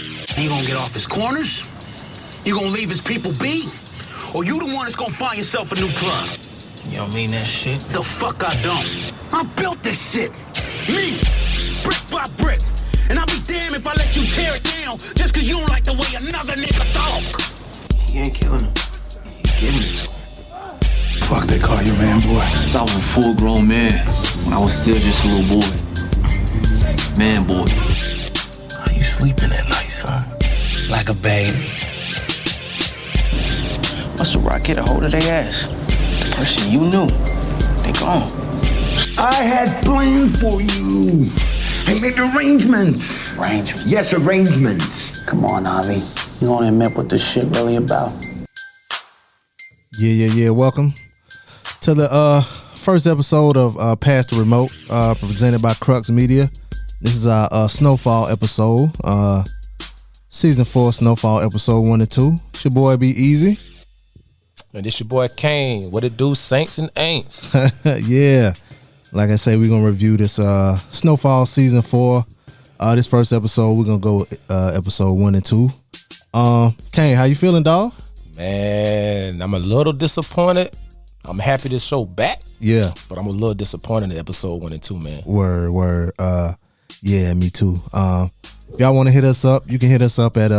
He gonna get off his corners? You gonna leave his people be? Or you the one that's gonna find yourself a new club? You don't mean that shit? The fuck I don't. I built this shit. Me. Brick by brick. And I'll be damned if I let you tear it down just cause you don't like the way another nigga talk. He ain't killing him. He giving it to him. Fuck they call you, man, boy. Since I was a full-grown man, when I was still just a little boy. Man, boy. How you sleeping at night, son? Like a baby. Must have rock hit a hold of their ass. The person you knew, they gone. I had plans for you. I made arrangements. Arrangements? Yes, arrangements. Come on, Avi. You gonna admit what this shit really about? Yeah. Welcome to the first episode of Past the Remote, presented by Crux Media. This is our Snowfall episode, season 4 Snowfall episode 1 and 2. It's your boy Be Easy. And this your boy Kane. What it do, Saints and Aints? Yeah, like I say, we're gonna review this Snowfall season 4. This first episode, we're gonna go episode 1 and 2. Kane, how you feeling, dog? Man, I'm a little disappointed. I'm happy this show back. Yeah, but I'm a little disappointed in episode 1 and 2, man. Word. Yeah, me too. If y'all want to hit us up, you can hit us up at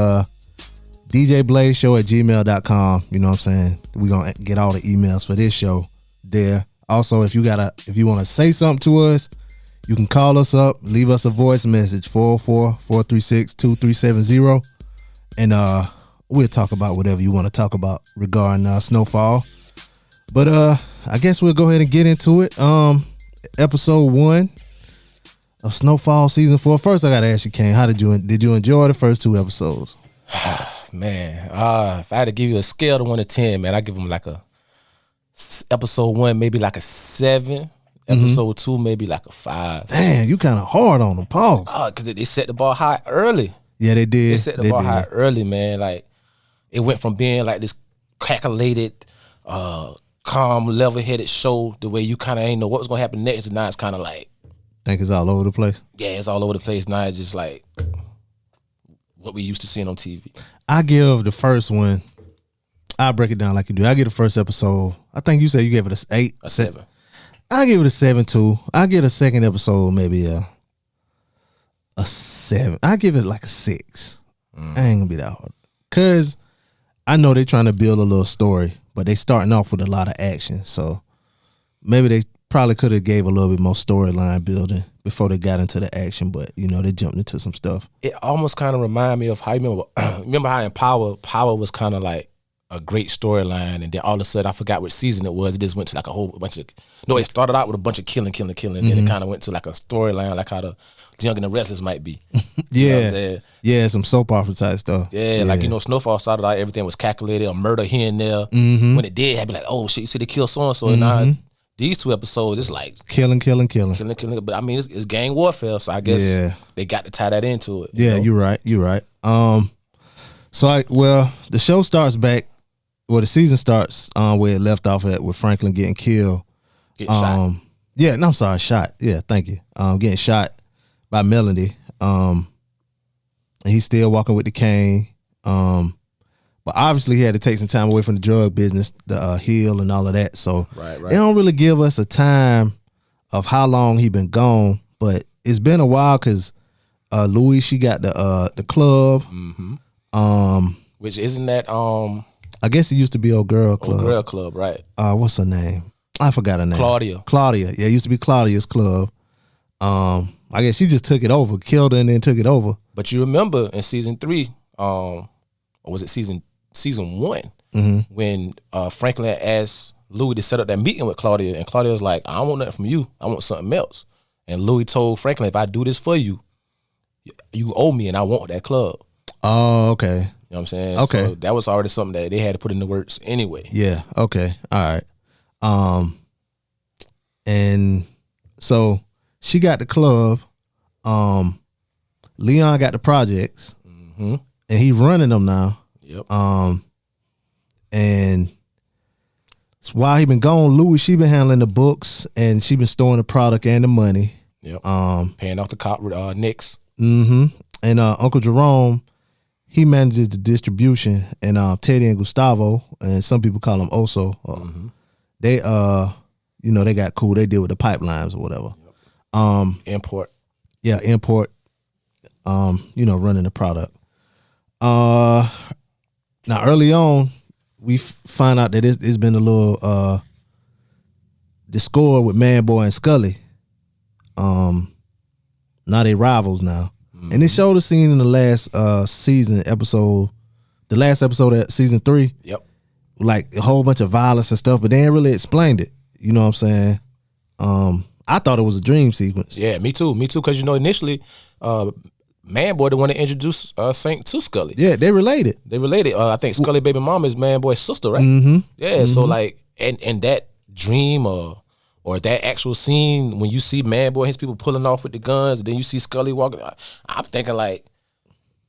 djblazeshow@gmail.com. You know what I'm saying? We're gonna get all the emails for this show there. Also, if you want to say something to us, you can call us up, leave us a voice message, 404-436-2370, and we'll talk about whatever you want to talk about regarding Snowfall. But I guess we'll go ahead and get into it. Episode 1 of Snowfall season 4. First, I gotta ask you, Kane, did you enjoy the first 2 episodes? Man, if I had to give you a scale of 1 to 10, man, I give them like episode 1 maybe like a 7. Episode 2 maybe like a 5. Damn, you kind of hard on them, Paul. Because they set the bar high early. Yeah, they did. They set the bar high early, man. Like, it went from being like this calculated, calm, level-headed show, the way you kind of ain't know what was gonna happen next, and now it's kind of like, think it's all over the place. Yeah, it's all over the place. Now it's just like what we used to seeing on TV. I give the first one, I'll break it down like you do. I give the first episode, I think you said you gave it a 8. A 7. I give it a 7 too. I give the second episode maybe a 7. I give it like a 6. I ain't gonna be that hard. Cause I know they're trying to build a little story, but they starting off with a lot of action. So maybe they probably could have gave a little bit more storyline building before they got into the action, but they jumped into some stuff. It almost kind of reminded me of how you remember how in Power was kind of like a great storyline, and then all of a sudden I forgot which season it was. It just went to like a whole bunch of it started out with a bunch of killing, and then it kind of went to like a storyline, like how the Young and the Restless might be. Yeah, you know what I'm saying? Yeah, some soap opera type stuff. Yeah, like Snowfall started out, everything was calculated, a murder here and there. When it did, I'd be like, oh shit, you see they killed so and so, and now these 2 episodes, it's like killing. But I mean, it's gang warfare, so I guess they got to tie that into it. Yeah, you're right. So the show starts back. Well, the season starts where it left off at, with Franklin getting killed. Getting shot. Yeah, no, I'm sorry, shot. Yeah, thank you. Getting shot by Melody. And he's still walking with the cane. But obviously he had to take some time away from the drug business, the heal and all of that. So right. They don't really give us a time of how long he been gone, but it's been a while because Louis, she got the club. Which isn't that I guess it used to be Old Girl Club. Old Girl Club, right. What's her name? I forgot her name. Claudia. Yeah, it used to be Claudia's club. I guess she just took it over, killed her and then took it over. But you remember in season 3, or was it season 1, when Franklin asked Louis to set up that meeting with Claudia, and Claudia was like, I don't want nothing from you, I want something else. And Louis told Franklin, if I do this for you, you owe me and I want that club. Oh, okay. You know what I'm saying? Okay. So that was already something that they had to put in the works anyway. Yeah, okay. All right. And so she got the club. Leon got the projects. And he running them now. Yep. And while he been gone, Louis, she been handling the books and she been storing the product and the money. Yep. Paying off the cop Knicks. And Uncle Jerome, he manages the distribution, and Teddy and Gustavo, and some people call him Oso. They they got cool. They deal with the pipelines or whatever. Import. Yeah, import. Running the product. Now early on, we find out that it's been a little discord with Man Boy and Scully. Now they rivals now. And it showed a scene in the last episode, the last episode of season 3. Yep. Like a whole bunch of violence and stuff, but they ain't really explained it. You know what I'm saying? I thought it was a dream sequence. Yeah, me too. Because initially, Man Boy the one to introduce Saint to Scully. Yeah, they related. I think Scully baby mama is Man Boy's sister, right? Mm-hmm. Yeah. So like, and that dream or that actual scene when you see Man Boy and his people pulling off with the guns, and then you see Scully walking, I'm thinking like,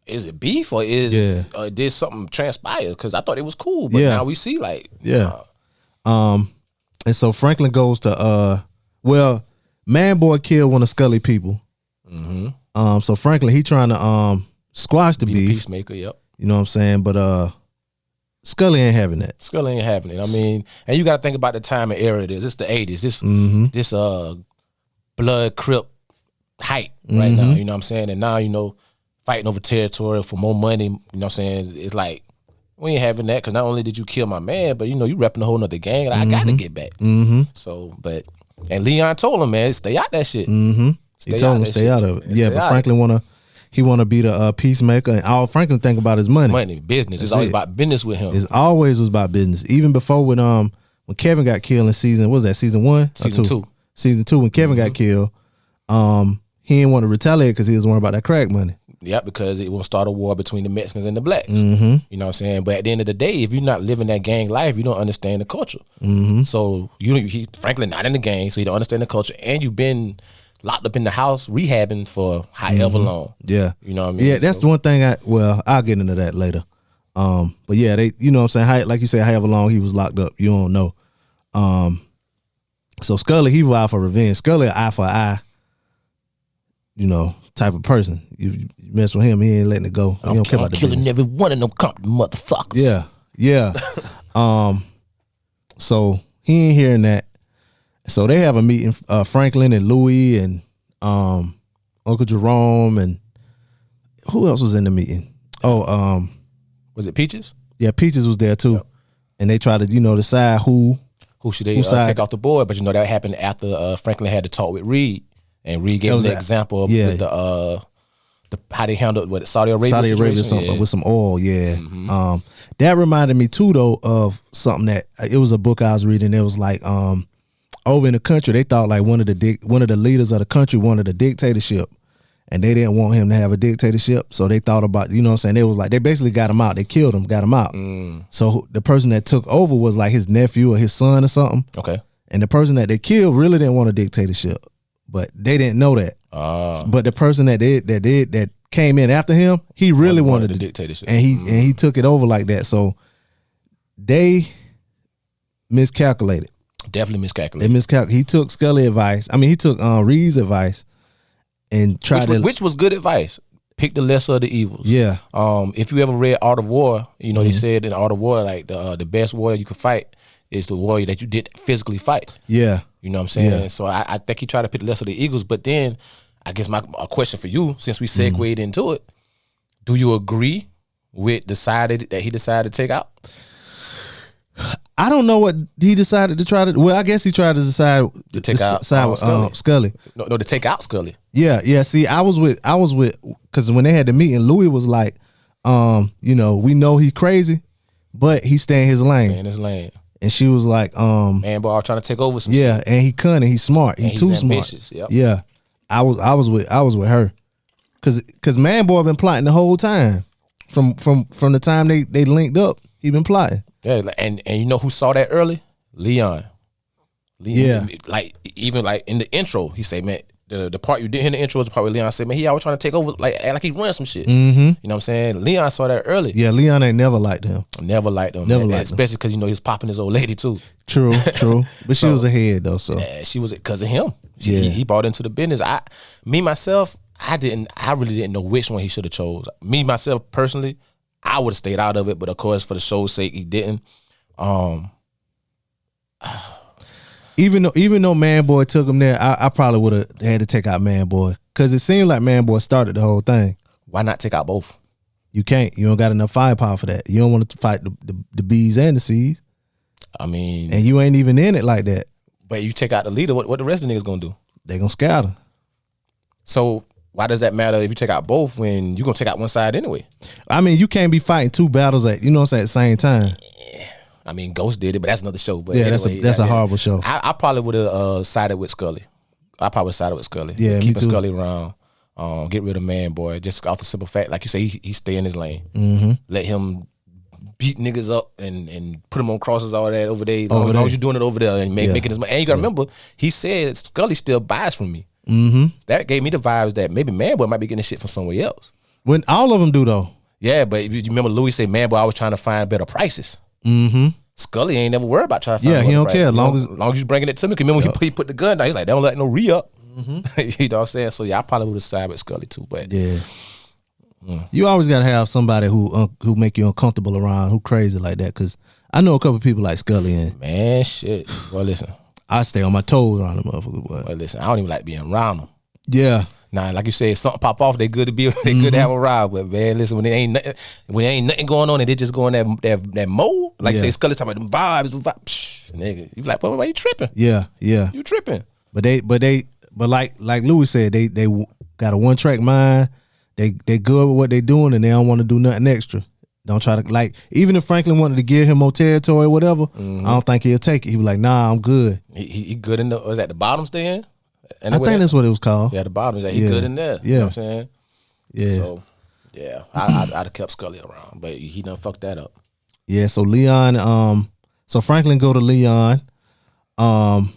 is it beef or did something transpire? Because I thought it was cool, but now we see like and so Franklin goes to Man Boy killed one of Scully people. So Franklin, he trying to squash the beef. Peacemaker, yep. You know what I'm saying? But Scully ain't having that. I mean, and you got to think about the time and era it is. It's the 80s. This blood crip hype right now. You know what I'm saying? And now fighting over territory for more money. You know what I'm saying? It's like we ain't having that because not only did you kill my man, but you repping a whole nother gang. Like, I got to get back. So, and Leon told him, man, stay out that shit. He told him to stay out of it. Yeah, but Franklin wanna be the peacemaker, and all Franklin think about is money, business. It's always about business with him. It always was about business. Even before when Kevin got killed in season 1? Season 2. Season 2 when Kevin got killed, he didn't want to retaliate because he was worried about that crack money. Yeah, because it will start a war between the Mexicans and the blacks. You know what I'm saying? But at the end of the day, if you're not living that gang life, you don't understand the culture. So Franklin not in the gang, so you don't understand the culture, and you've been locked up in the house rehabbing for however long. Yeah. You know what I mean? Yeah, that's the one thing I'll get into that later. But yeah, they, you know what I'm saying, like you said, however long he was locked up, you don't know. So Scully, he was out for revenge. Scully, eye for eye, type of person. You mess with him, he ain't letting it go. He don't care about the killing business. every one of them motherfuckers. Yeah. So he ain't hearing that. So they have a meeting, Franklin and Louie and Uncle Jerome, and who else was in the meeting? Was it Peaches? Yeah, Peaches was there too. Yep. And they try to, decide who should they take off the board. But that happened after Franklin had to talk with Reed, and Reed gave him the example of with the how they handled Saudi Arabia with some oil. Yeah. That reminded me too though of something that it was a book I was reading. It was like over in the country, they thought like one of the leaders of the country wanted a dictatorship, and they didn't want him to have a dictatorship. So they thought about, you know what I'm saying? They was like, they basically got him out. They killed him, got him out. So the person that took over was like his nephew or his son or something. Okay. And the person that they killed really didn't want a dictatorship, but they didn't know that. But the person that came in after him, he really wanted the dictatorship, and he took it over like that. So they miscalculated. Definitely miscalculated. He took Scully advice. I mean, he took Reed's advice and tried which was good advice. Pick the lesser of the evils. Yeah. If you ever read Art of War, they said in Art of War, like the best warrior you could fight is the warrior that you didn't physically fight. Yeah. You know what I'm saying? Yeah. So I think he tried to pick the lesser of the eagles. But then, I guess a question for you, since we segued into it, do you agree with that he decided to take out? I don't know what he decided to try to. Well, I guess he tried to decide to take out Scully. No, to take out Scully. Yeah. See, I was with because when they had the meeting, Louis was like, we know he's crazy, but he stay in his lane. And she was like, Man Boy trying to take over some shit. And he cunning, he's smart, he's too ambitious, smart. Yep. Yeah, I was with her, cause Man Boy been plotting the whole time, from the time they linked up, he been plotting. Yeah, and you know who saw that early? Leon. Yeah. Like even like in the intro, he said, man, the part you didn't hear in the intro was the part where Leon said, man, he always trying to take over, like he run some shit. You know what I'm saying? Leon saw that early. Yeah, Leon ain't never liked him. Especially because he was popping his old lady too. True. But she was ahead though. So yeah, she was because of him. He bought into the business. I really didn't know which one he should have chose. Me myself personally, I would have stayed out of it, but of course, for the show's sake, he didn't. Even though Man Boy took him there, I probably would have had to take out Man Boy because it seemed like Man Boy started the whole thing. Why not take out both? You can't. You don't got enough firepower for that. You don't want to fight the bees and the C's. I mean, and you ain't even in it like that. But you take out the leader, what the rest of the niggas gonna do? They gonna scatter. So why does that matter if you take out both when you gonna take out one side anyway? I mean, you can't be fighting two battles at at the same time. I mean, Ghost did it, but that's another show. But yeah, anyway, that's a horrible show. I probably would have sided with Scully. I probably sided with Scully. Yeah, keeping me too. Scully around. Get rid of Man Boy just off the simple fact, like you say, he stay in his lane. Mm-hmm. Let him beat niggas up and put him on crosses, all that over there. As long as you're doing it over there and making his money. And you gotta remember, he said Scully still buys from me. Mm-hmm. That gave me the vibes that maybe Man Boy might be getting this shit from somewhere else. When all of them do though. Yeah, but you remember Louis say Man Boy always trying to find better prices. Mm-hmm. Scully ain't never worried about trying to find he don't care as long as you bringing it to me. Cause remember he put the gun down, he's like, they don't let no re-up. Mm-hmm. You know what I'm saying? So yeah, I probably would have sided with Scully too. But yeah, you always gotta have somebody who make you uncomfortable around, who crazy like that. Cause I know a couple people like Scully and man, shit. Well, listen, I stay on my toes around them motherfuckers. Boy. Well, listen, I don't even like being around them. Yeah. Nah, like you said, something pop off. They good to be. They good to have a ride with. Man, listen, when there ain't nothing going on, and they just go in that mode. Like say Scully talking about them vibes, psh, nigga. You like, why you tripping? Yeah, yeah. You tripping? But like Louis said, they got a 1-track mind. They good with what they doing, and they don't want to do nothing extra. Don't try to, like, even if Franklin wanted to give him more territory or whatever, I don't think he'll take it. He was like, nah, I'm good. He good in was at the bottom staying? I think that's what it was called. Yeah, the bottom. He good in there. Yeah. You know what I'm saying? Yeah. So, yeah, I'd have kept Scully around, but he done fucked that up. Yeah, so Leon, so Franklin go to Leon, and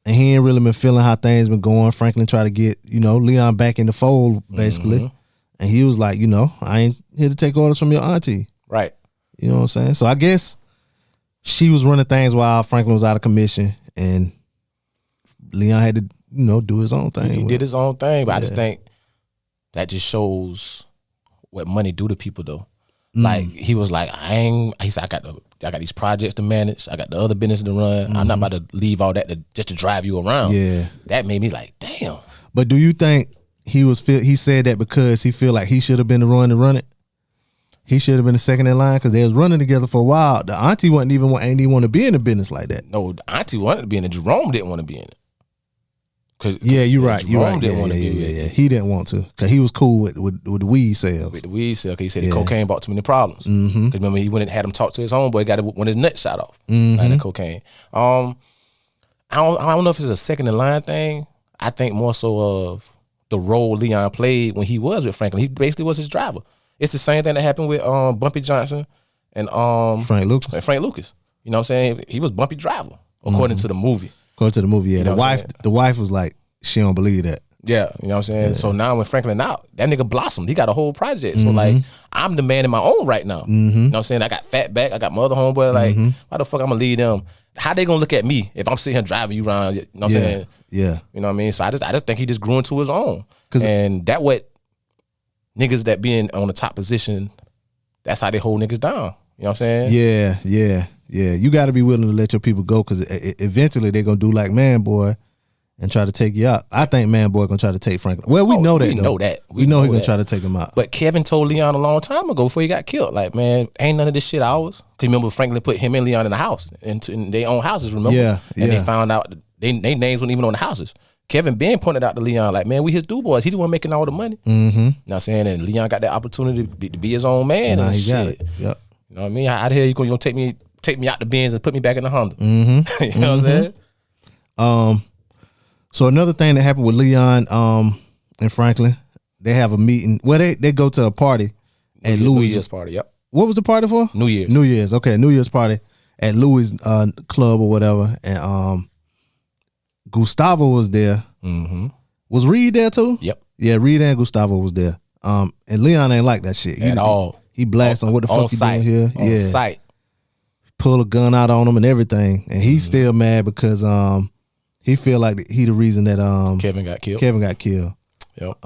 he ain't really been feeling how things been going. Franklin tried to get, Leon back in the fold, basically. And he was like, I ain't here to take orders from your auntie. Right. You know what I'm saying? So I guess she was running things while Franklin was out of commission, and Leon had to, do his own thing. He did his own thing, but I just think that just shows what money do to people, though. Like he was like, he said, I got these projects to manage. I got the other business to run. I'm not about to leave all that just to drive you around. Yeah, that made me like, damn. But do you think he said that because he feel like he should have been the one to run it? He should have been the second in line because they was running together for a while. The auntie ain't even want to be in the business like that. No, the auntie wanted to be in it. Jerome didn't want to be in it. Yeah, you're right. Jerome didn't want to be in it. He didn't want to because he was cool with the weed sales. With the weed sale, because he said the cocaine brought too many problems. Because remember, he went and had him talk to his homeboy, got it when his nut shot off. Like the cocaine. I don't know if it's a second in line thing. I think more so of the role Leon played when he was with Franklin. He basically was his driver. It's the same thing that happened with Bumpy Johnson and Frank Lucas. You know what I'm saying? He was Bumpy driver, according to the movie. According to the movie, yeah. The wife was like, she don't believe that. Yeah, you know what I'm saying? Yeah. So now when Franklin out, that nigga blossomed. He got a whole project. So like, I'm the man in my own right now. You know what I'm saying? I got Fatback, I got my other homeboy. Like, why the fuck I'm gonna lead them? How they gonna look at me if I'm sitting here driving you around? You know what I'm saying? Yeah. You know what I mean? So I just think he just grew into his own. And that what niggas that being on the top position, that's how they hold niggas down. You know what I'm saying? Yeah. You got to be willing to let your people go because eventually they're gonna do like Man Boy and try to take you out. I think Man Boy gonna try to take Franklin. Well, we know that. We know that. We know he's gonna try to take him out. But Kevin told Leon a long time ago before he got killed, like, man, ain't none of this shit ours. Cause remember Franklin put him and Leon in the house, in their own houses. Remember? Yeah. And they found out they names weren't even on the houses. Kevin Ben pointed out to Leon, like, man, we his do boys. He the one making all the money. You know what I'm saying? And Leon got that opportunity to be his own man. Nah, and he shit. got it. Yep. You know what I mean? How the hell you gonna take me out the Benz and put me back in the Honda? You know what I'm saying? So another thing that happened with Leon and Franklin, they have a meeting. Well, they go to a party at Louis' New Year's party. Yep. What was the party for? New Year's. New Year's. Okay, New Year's party at Louis' club or whatever, and Gustavo was there. Was Reed there too? Yep. Yeah, Reed and Gustavo was there. And Leon ain't like that shit At all. He blasts on what the fuck you doing here. On site. Pull a gun out on him and everything, and he's still mad because he feel like he the reason that Kevin got killed. Kevin got killed. Yep.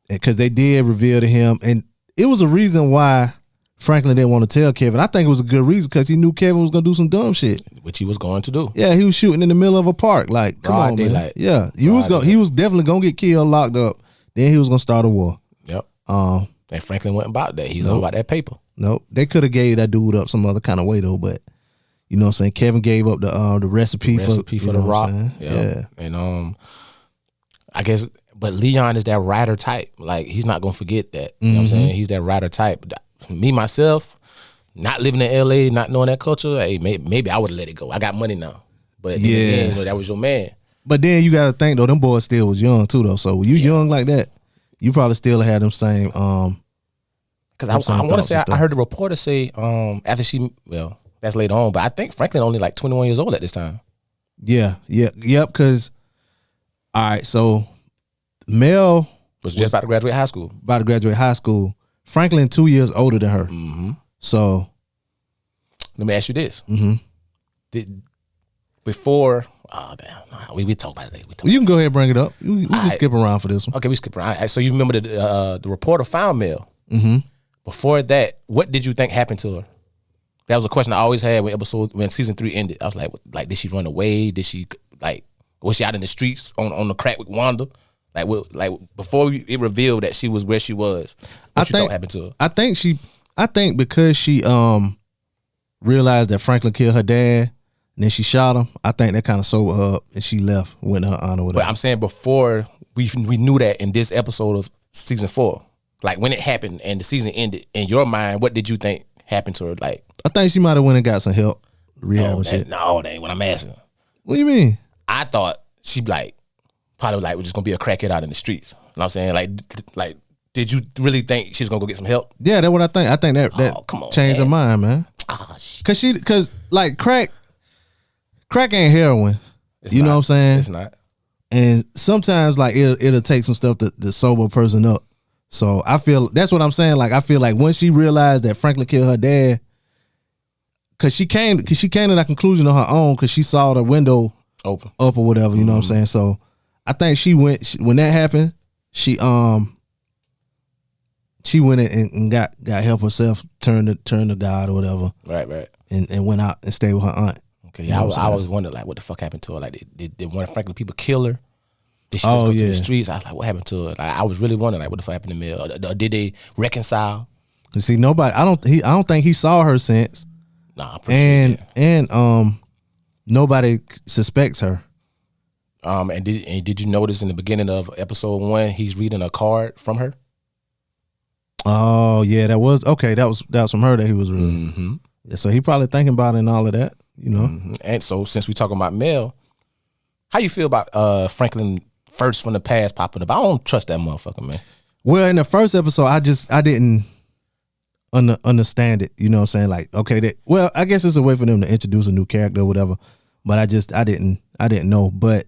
Because they did reveal to him, and it was a reason why Franklin didn't want to tell Kevin. I think it was a good reason because he knew Kevin was gonna do some dumb shit, which he was going to do. Yeah, he was shooting in the middle of a park. Like, come on, man. Yeah, he was definitely gonna get killed, locked up. Then he was gonna start a war. Yep. And Franklin wasn't about that. He was all about that paper. Nope. They could have gave that dude up some other kind of way though, but you know what I'm saying? Kevin gave up the recipe for the rock. Yeah. And I guess, but Leon is that rider type. Like, he's not gonna forget that. You know what I'm saying? He's that rider type. Me myself, not living in LA, not knowing that culture, hey, maybe I would have let it go. I got money now. But again, you know, that was your man. But then you gotta think though, them boys still was young too though. So when you young like that, you probably still had them same because I want to say I heard the reporter say after that's later on, but I think Franklin only like 21 years old at this time. Yep. Because all right, so Mel was just about to graduate high school. Franklin 2 years older than her. Mm-hmm. So let me ask you this: we talk about it later. You can go ahead and bring it up. We can skip around for this one. Okay, we skip around. So you remember the reporter found Mel. Mm-hmm. Before that, what did you think happened to her? That was a question I always had when season 3 ended. I was like, did she run away? Did she was she out in the streets on the crack with Wanda? Like before it revealed that she was where she was. What you thought happened to her? I think because she realized that Franklin killed her dad, and then she shot him. I think that kind of sobered her up, and she left, went her honor with her. But I'm saying before we knew that in this episode of season 4, like when it happened and the season ended, in your mind, what did you think happened to her? Like, I think she might have went and got some help, rehab and shit. No, that ain't what I'm asking. What do you mean? I thought she probably was just gonna be a crackhead out in the streets. You know what I'm saying? Like, did you really think she was gonna go get some help? Yeah, that's what I think. I think that changed her mind, man. Cause like crack ain't heroin. You know what I'm saying? It's not. And sometimes like it'll take some stuff to sober a person up. So I feel that's what I'm saying. Like I feel like once she realized that Franklin killed her dad, cause she came to that conclusion on her own, cause she saw the window open up or whatever. You know what I'm saying? So I think when that happened, she went and got help herself, turned to God or whatever. Right. And went out and stayed with her aunt. Okay, yeah, I always wondered like what the fuck happened to her. Like did one of Franklin people kill her? Did she just go to the streets? I was like, what happened to her? Like, I was really wondering like what the fuck happened to Mel? Or did they reconcile? You see, nobody. I don't think he saw her since. Nah, I'm pretty sure. And nobody suspects her. And did you notice in the beginning of episode 1 he's reading a card from her? Oh yeah, that was from her that he was reading. Mm-hmm. Yeah, so he probably thinking about it and all of that, you know. Mm-hmm. And so since we talking about Mel, how you feel about Franklin first from the past popping up? I don't trust that motherfucker, man. Well, in the first episode, I didn't understand it. You know what I'm saying? Like, okay, I guess it's a way for them to introduce a new character or whatever. But I didn't know. But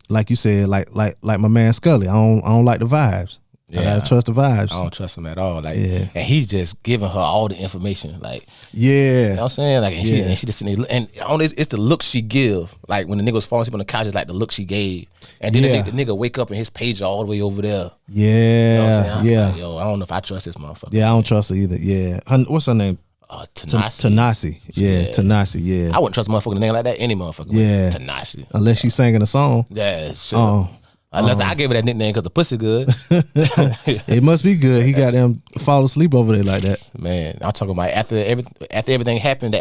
like you said, like my man Scully, I don't like the vibes. Yeah, I gotta trust the vibes. I don't trust him at all. Like, and he's just giving her all the information. Like, yeah, you know what I'm saying? Like, and she just sitting there, and it's the look she give. Like when the nigga was falling asleep on the couch, it's like the look she gave. And then the nigga wake up and his page all the way over there. Yeah, you know what I'm saying? Like, yo, I don't know if I trust this motherfucker. Yeah, I don't trust her either. Yeah, what's her name? Tanasi. Yeah, Tanasi. Yeah, I wouldn't trust a motherfucker name like that. Any motherfucker. Yeah, Tanasi. Unless she's singing a song. Yeah, sure. Unless I gave her that nickname because the pussy good. It must be good. He got them fall asleep over there like that. Man, I'm talking about after everything happened,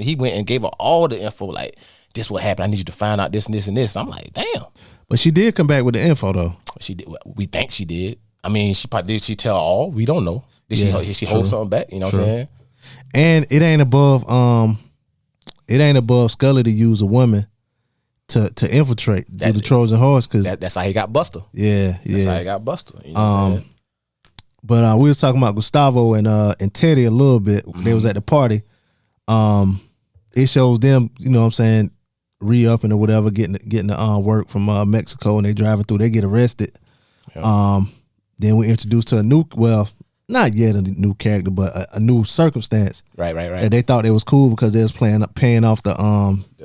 he went and gave her all the info. Like, this what happened. I need you to find out this and this and this. I'm like, damn. But she did come back with the info though. She did. We think she did. I mean, did she tell all? We don't know. Did she hold something back? You know what I'm saying? And it ain't above Scully to use a woman to infiltrate the Trojan horse, because that's how he got Buster. Yeah, that's how he got Buster. You know but we was talking about Gustavo and Teddy a little bit. They was at the party. It shows them, you know what I'm saying, re-upping or whatever, getting the work from Mexico, and they driving through. They get arrested. Yeah. Then we introduced to not yet a new character, but a new circumstance. Right. And they thought it was cool because they was paying off the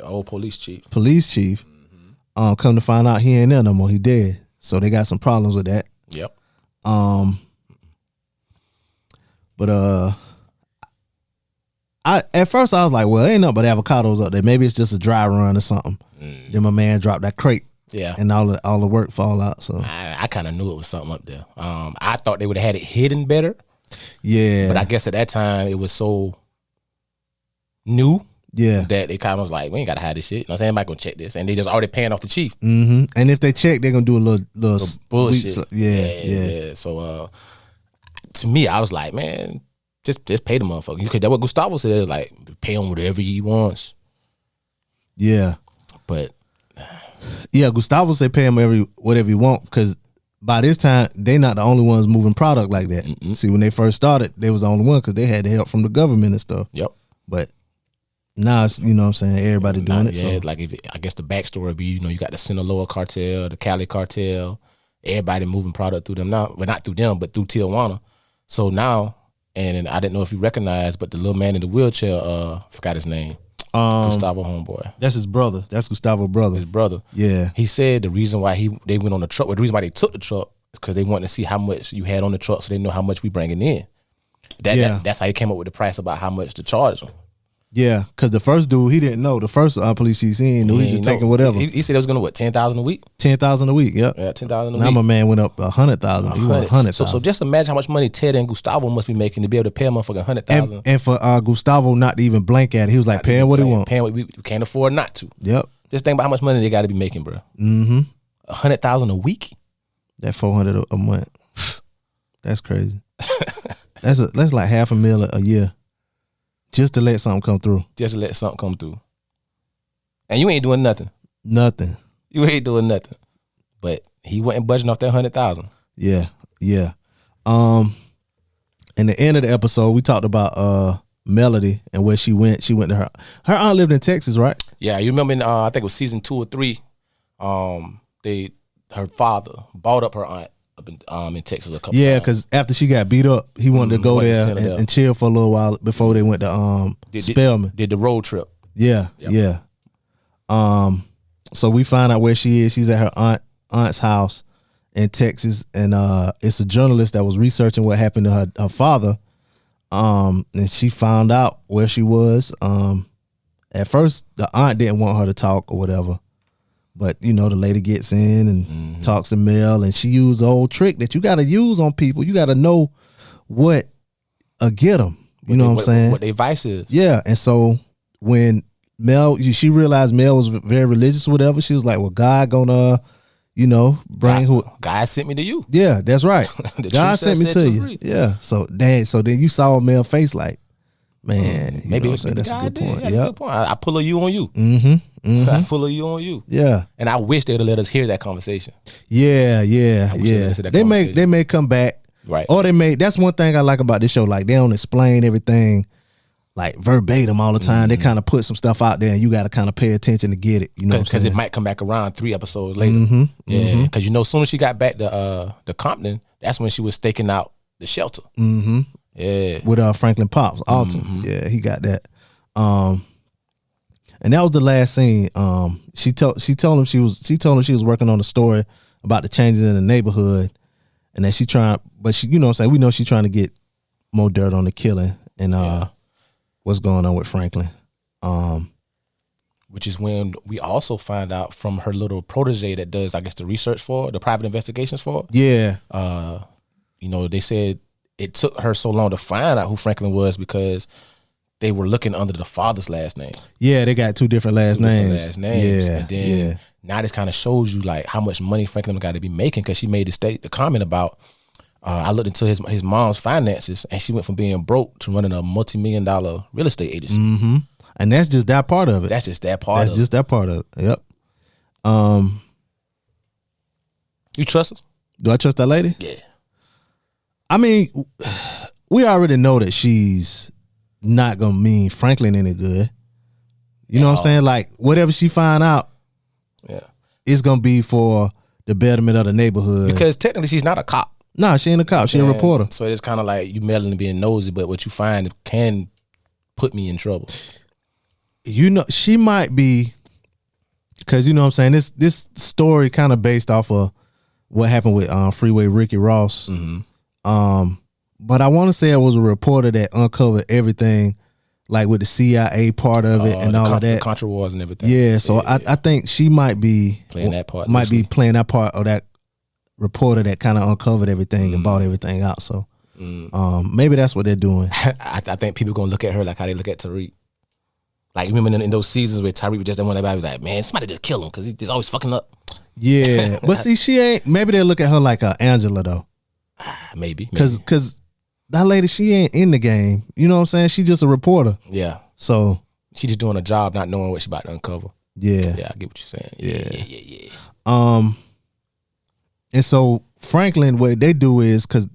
old police chief. Mm-hmm. Come to find out he ain't there no more. He dead. So they got some problems with that. Yep. But at first I was like, well, ain't nothing but avocados up there. Maybe it's just a dry run or something. Then my man dropped that crate. Yeah. And all the work fall out. So I kind of knew it was something up there. I thought they would have had it hidden better. yeah. But I guess at that time it was so new Yeah. that they kind of was like, we ain't got to hide this shit. You know what I'm saying? Anybody gonna check this. And they just already paying off the chief. Mm-hmm. And if they check, they're gonna do a little Bullshit. Yeah. So to me, I was like, man, just pay the motherfucker. Because that's what Gustavo said. Is like, pay him whatever he wants. Yeah. But Yeah, Gustavo said pay him whatever he want, because by this time they not the only ones moving product like that. See, when they first started, they was the only one because they had the help from the government and stuff. Yep. But now it's, you know what I'm saying, everybody doing it. Yeah, So like I guess the backstory would be, you got the Sinaloa cartel, the Cali cartel, everybody moving product through them now. Well, not through them, but through Tijuana. So now, and I didn't know if you recognize, but the little man in the wheelchair, forgot his name. Gustavo homeboy. that's his brother. That's Gustavo's brother. His brother. Yeah. He said the reason why they went on the truck, well, the reason why they took the truck is because they wanted to see how much you had on the truck, so they know how much we bringing in. That's how he came up with the price about how much to charge them. Yeah, because the first dude, he didn't know. The first police chief, he didn't know. He just taking whatever. He said it was going to, $10,000 a week? 10,000 a week. Yep. Yeah, 10,000 a Now week. my man went up 100,000. He went 100,000. So just imagine how much money Ted and Gustavo must be making to be able to pay a motherfucker 100,000. and for Gustavo not to even blank at it, he was like paying what he want. Paying what we can't afford not to. Yep. Just think about how much money they got to be making, bro. Mm-hmm. 100,000 a week. That 400 a month. That's crazy. that's like $500,000 a year, just to let something come through. Just to let something come through, and you ain't doing nothing. Nothing. You ain't doing nothing. But he wasn't budging off that 100,000. Yeah. In the end of the episode, we talked about Melody and where she went. She went to her aunt lived in Texas, right? Yeah, you remember in, I think it was season 2 or 3. Her father bought up her aunt up in Texas a couple Yeah, times. because after she got beat up, he wanted to go wanted to there send her there. and chill for a little while before they went to Spelman. Did the road trip. Yeah, yeah. So we find out where she is. She's at her aunt's house in Texas, and it's a journalist that was researching what happened to her father. And she found out where she was. At first, the aunt didn't want her to talk or whatever, but the lady gets in and talks to Mel, and she used the old trick that you got to use on people. You got to know what get them. You know what I'm saying? What their vice is. Yeah, and so when she realized Mel was very religious or whatever, she was like, well, God gonna, bring who. God sent me to you. Yeah, that's right. The God truth sent me set to you you. free. Yeah. So then you saw Mel's face like, man, Maybe you know what I'm saying? That's a good point. That's a good point. I pull a you on you. Mm-hmm. I pull a you on you. Yeah. And I wish they'd have let us hear that conversation. Yeah. wish they listened to that They may come back. Right. Or that's one thing I like about this show. Like, they don't explain everything like verbatim all the time. They kind of put some stuff out there, and you got to kind of pay attention to get it. You know what I'm Because saying? it might come back around 3 episodes later. Yeah. Because as soon as she got back to Compton, that's when she was staking out the shelter. Mm-hmm. Yeah. With Franklin Pops, Alton. Yeah, he got that. And that was the last scene. She told him she was working on a story about the changes in the neighborhood, and that but you know what I'm saying, we know she's trying to get more dirt on the killing and what's going on with Franklin. Which is when we also find out from her little protege that does, I guess, the research for the private investigations for. Yeah. They said it took her so long to find out who Franklin was because they were looking under the father's last name. Yeah, they got two different last names. Yeah. And then now this kind of shows you like how much money Franklin got to be making, because she made the comment about, I looked into his mom's finances, and she went from being broke to running a multi-million-dollar real estate agency. Mm-hmm. And that's just that part of it. That's just that part. That part of it. Yep. You trust her? Do I trust that lady? Yeah. I mean, we already know that she's not gonna mean Franklin any good. You know what I'm saying? Like, whatever she find out, it's gonna be for the betterment of the neighborhood. Because technically, she's not a cop. No, she ain't a cop. She a reporter. So it's kind of like you meddling and being nosy, but what you find can put me in trouble. She might be, because you know what I'm saying, this story kind of based off of what happened with Freeway Ricky Ross. Mm-hmm. But I want to say it was a reporter that uncovered everything, like with the CIA part of it and all of that. The Contra Wars and everything. Yeah, so I think she might be Playing that part Might be loosely. playing that part of that reporter that kind of uncovered everything and bought everything out. So maybe that's what they're doing. I think people gonna look at her like how they look at Tariq. Like, remember in those seasons where Tariq was just the one that was like, man, somebody just kill him because he's always fucking up. Yeah, but see, she ain't. Maybe they look at her like Angela though, Maybe. because that lady, she ain't in the game. You know what I'm saying? She just a reporter. Yeah. So She just doing a job, not knowing what she about to uncover. yeah. Yeah, I get what you're saying. Yeah. And so Franklin, what they do is, because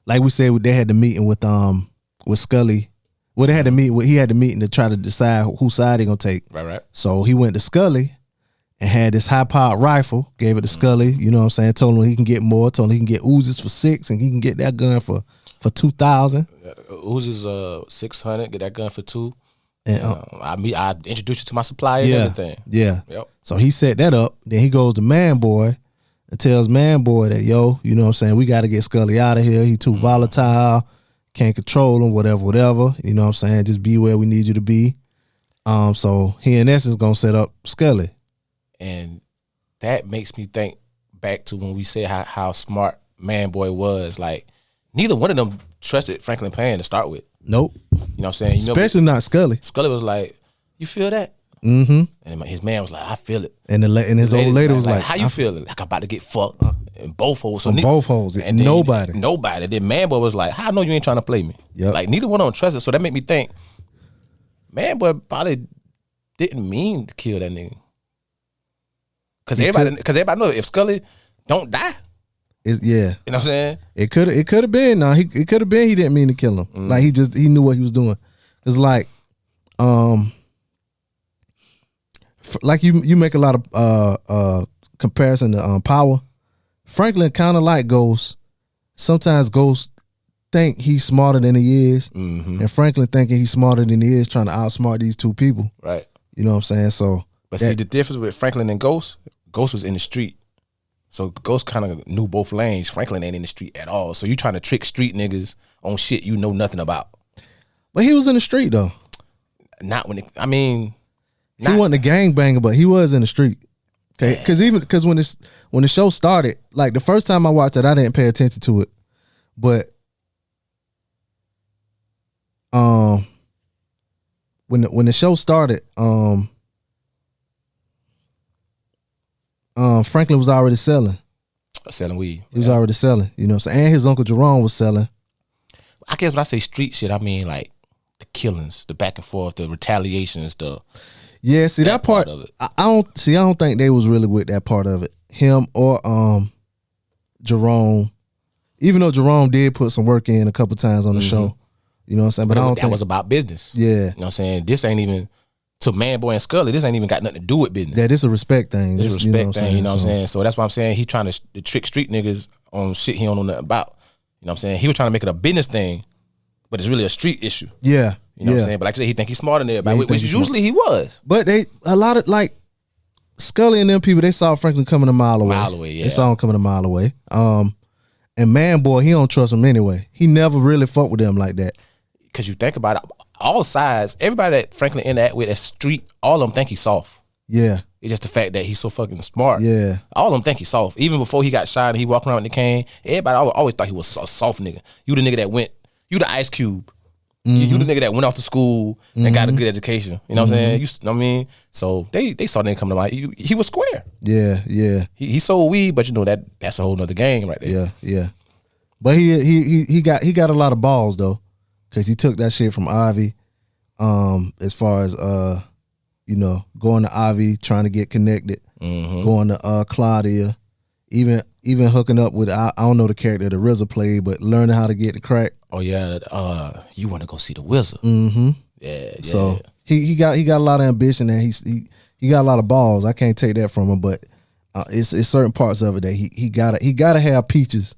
like we said, they had the meeting with Scully. Well, they had the meeting. He had the meeting to try to decide whose side they gonna take. Right. So he went to Scully and had this high-powered rifle. Gave it to Scully. You know what I'm saying? Told him he can get more. Told him he can get Uzis for $6, and he can get that gun for $2,000. Uzi's 600. Get that gun for $2. And I introduced you to my supplier and everything. Yeah. Yep. So he set that up. Then he goes to Man Boy and tells Man Boy that, yo, you know what I'm saying, we got to get Scully out of here. He too volatile. Can't control him, whatever. You know what I'm saying? Just be where we need you to be. So he in essence gonna set up Scully. And that makes me think back to when we said how smart Man Boy was. Like, neither one of them trusted Franklin Pan to start with. Nope. You know what I'm saying? Especially not Scully. Scully was like, you feel that? Mm-hmm. And his man was like, I feel it. And his old lady was like, how you feeling? Like, I'm about to get fucked. In both holes. So both holes. And then Nobody. Then Man Boy was like, how I know you ain't trying to play me? Yep. Like, neither one of them trusted. So that made me think, Man Boy probably didn't mean to kill that nigga. Because everybody know if Scully don't die, yeah. you know what I'm saying? It could have been. No, it could have been he didn't mean to kill him. Like he knew what he was doing. It's like like you make a lot of comparison to Power. Franklin kind of like Ghost. Sometimes Ghost think he's smarter than he is, and Franklin thinking he's smarter than he is, trying to outsmart these two people. Right. You know what I'm saying? So, but see the difference with Franklin and Ghost was in the street. So Ghost kind of knew both lanes. Franklin ain't in the street at all. So you trying to trick street niggas on shit you know nothing about. But he was in the street though. Not when he wasn't a gangbanger, but he was in the street. Because when the show started, like the first time I watched it, I didn't pay attention to it. But when the show started, Franklin was already selling weed. He was already selling, you know what I'm saying? And his uncle Jerome was selling. I guess when I say street shit, I mean like the killings, the back and forth, the retaliations, yeah, see that part of it. I don't think they was really with that part of it. Him or Jerome. Even though Jerome did put some work in a couple times on the show. You know what I'm saying? But I don't think that was about business. Yeah. You know what I'm saying? This ain't even to Man Boy and Scully, this ain't even got nothing to do with business. Yeah, this a respect thing. This a respect thing, you know what I'm saying? So that's why I'm saying he trying to trick street niggas on shit he don't know nothing about. You know what I'm saying? He was trying to make it a business thing, but it's really a street issue. Yeah. You know what I'm saying? But like I said, he think he's smarter than everybody, which usually he was. But a lot of like Scully and them people, they saw Franklin coming a mile away. Yeah. They saw him coming a mile away. And Man Boy, he don't trust him anyway. He never really fought with them like that. Because you think about it, all sides, everybody that Franklin interact with at street, all of them think he's soft. Yeah. It's just the fact that he's so fucking smart. Yeah. All of them think he's soft. Even before he got shot and he walking around with the cane, everybody always thought he was a soft nigga. You the nigga that went, you the Ice Cube. You the nigga that went off to school and got a good education. You know what I'm saying? You know what I mean? So they saw that come to mind. He was square. Yeah, yeah. He sold weed, but you know that's a whole nother game right there. Yeah, yeah. But he got a lot of balls though, because he took that shit from Ivy. As far as going to Ivy, trying to get connected, going to Claudia, even hooking up with I don't know the character that RZA played, but learning how to get the crack. Oh yeah, you want to go see the Wizard? Yeah. So he got a lot of ambition and he got a lot of balls. I can't take that from him, but it's certain parts of it that he gotta have peaches.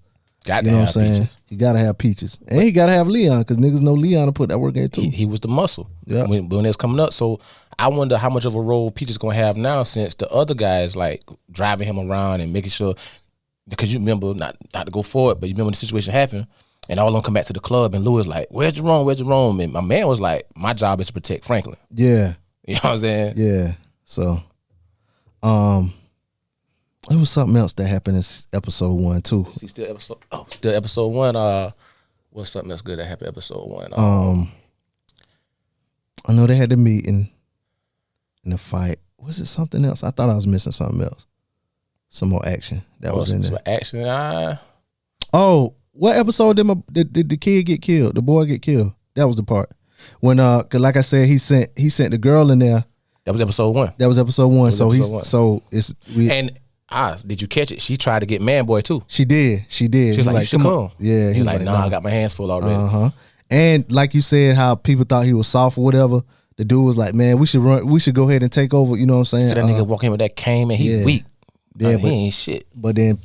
You know what I'm saying? Peaches. He gotta have peaches, and he gotta have Leon because niggas know Leon to put that work in too. He was the muscle. Yeah. When it was coming up, so I wonder how much of a role Peaches gonna have now since the other guys like driving him around and making sure. Because you remember not to go forward, but you remember when the situation happened. And all of them come back to the club, and Louis was like, "Where's Jerome? Where's Jerome?" And my man was like, "My job is to protect Franklin." Yeah. You know what I'm saying? Yeah. So, it was something else that happened in episode 1 too. See, still episode 1. What's something that's good that happened episode 1? I know they had the meeting and the fight. Was it something else? I thought I was missing something else. Some more action that was in there. Some action. Oh, what episode did the kid get killed? The boy get killed? That was the part when cause like I said, he sent the girl in there. That was episode 1. That was episode 1. So did you catch it? She tried to get Man Boy too. She did. She was like, "You should come." Yeah, he was like, "Nah, I got my hands full already." And like you said, how people thought he was soft or whatever. The dude was like, "Man, we should go ahead and take over." You know what I'm saying? So that nigga walk in with that cane, and he weak. Yeah, he ain't shit. But then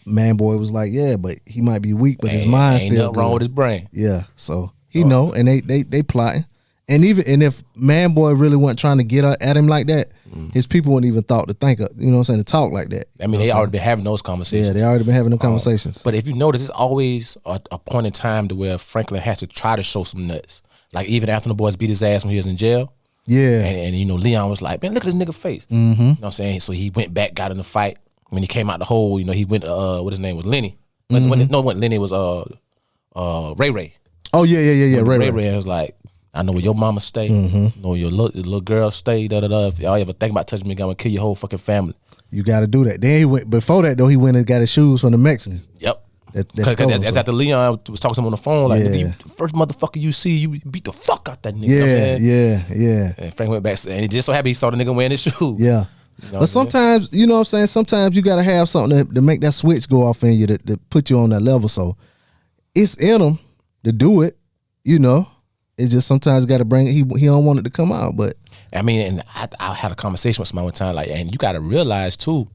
Man Boy was like, "Yeah, but he might be weak, but his mind's still nothing wrong with his brain." Yeah, so he know, and they plotting. And if Man Boy really wasn't trying to get at him like that, his people wouldn't even thought to think of, you know what I'm saying, to talk like that. I mean, they already been having those conversations. Yeah, they already been having them conversations. But if you notice, it's always a point in time to where Franklin has to try to show some nuts. Like even after the boys beat his ass when he was in jail. Yeah. And you know, Leon was like, "Man, look at this nigga face." Mm-hmm. You know what I'm saying? So he went back, got in the fight. When he came out the hole, you know, he went what his name was, Lenny. When Lenny was Ray Ray. Oh yeah. Ray was like, "I know where your mama stay. Mm-hmm. Know where your little girl stay. Da da da. If y'all ever think about touching me, I'm gonna kill your whole fucking family." You got to do that. Then he went before that though. He went and got his shoes from the Mexicans. Yep. That's after Leon was talking to him on the phone. Like, "Nigga, you, the first motherfucker you see, you beat the fuck out that nigga." You know what I'm saying? Yeah. And Frank went back, and he just so happy he saw the nigga wearing his shoes. Yeah. You know, but sometimes, you know what I'm saying, sometimes you got to have something to make that switch go off in you to put you on that level. So it's in him to do it, you know. It's just sometimes got to bring it. He don't want it to come out. But I mean, and I had a conversation with somebody one time, like, and you got to realize too,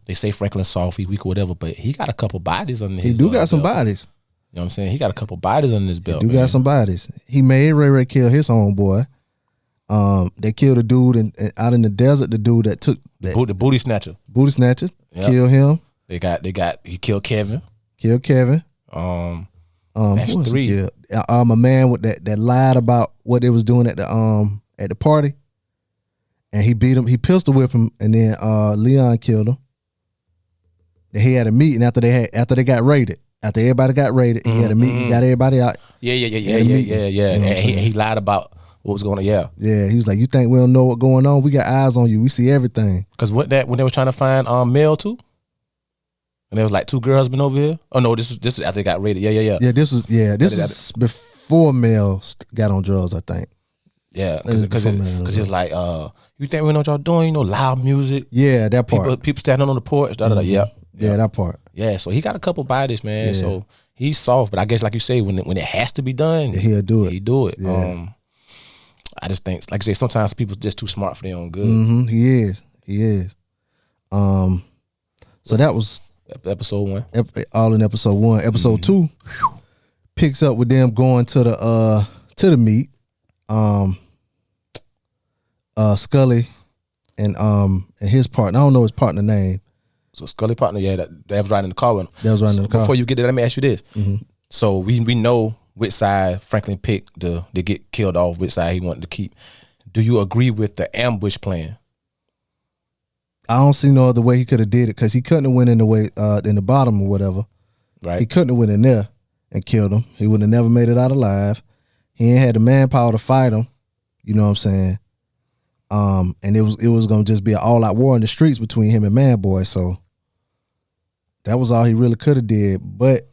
they say Franklin's soft, he weak or whatever, but he got a couple bodies under his He do got some belt. bodies. You know what I'm saying? He got a couple bodies under his belt. He do got some bodies. He made Ray kill his own boy. They killed a dude out in the desert. The dude that took the booty snatcher. Booty snatcher. Yep. Killed him. He killed Kevin. Killed Kevin. That's 3. A man with that lied about what they was doing at the party, and he beat him. He pistol whipped him, and then Leon killed him. He had a meeting after they got raided. After everybody got raided, he had a meeting. He got everybody out. Yeah. And he lied about what was going on. Yeah. He was like, "You think we don't know what's going on? We got eyes on you. We see everything." Because when they were trying to find Mel too, and there was like 2 girls been over here. Oh no, this is after they got raided. Yeah. Yeah, this is before Mel got on drugs, I think. Yeah, because it's like, "You think we know what y'all doing? You know, loud music." Yeah, that part. People standing on the porch. Yeah, that part. Yeah, so he got a couple bodies, man. Yeah. So he's soft, but I guess like you say, when it has to be done, he'll do it. He do it. Yeah. I just think, like you say, sometimes people just too smart for their own good. Mm-hmm. He is. So that was episode 1. All in episode 1. Episode 2 picks up with them going to the meet. Scully and his partner. I don't know his partner name. So Scully partner, that was riding in the car with him. That was riding in the car. Before you get there, let me ask you this. Mm-hmm. So we know which side Franklin picked to get killed off, which side he wanted to keep. Do you agree with the ambush plan? I don't see no other way he could have did it, because he couldn't have went in the way in the bottom or whatever. Right. He couldn't have went in there and killed him. He would have never made it out alive. He ain't had the manpower to fight him. You know what I'm saying? And it was gonna just be an all-out war in the streets between him and Man Boy. So that was all he really could have did. But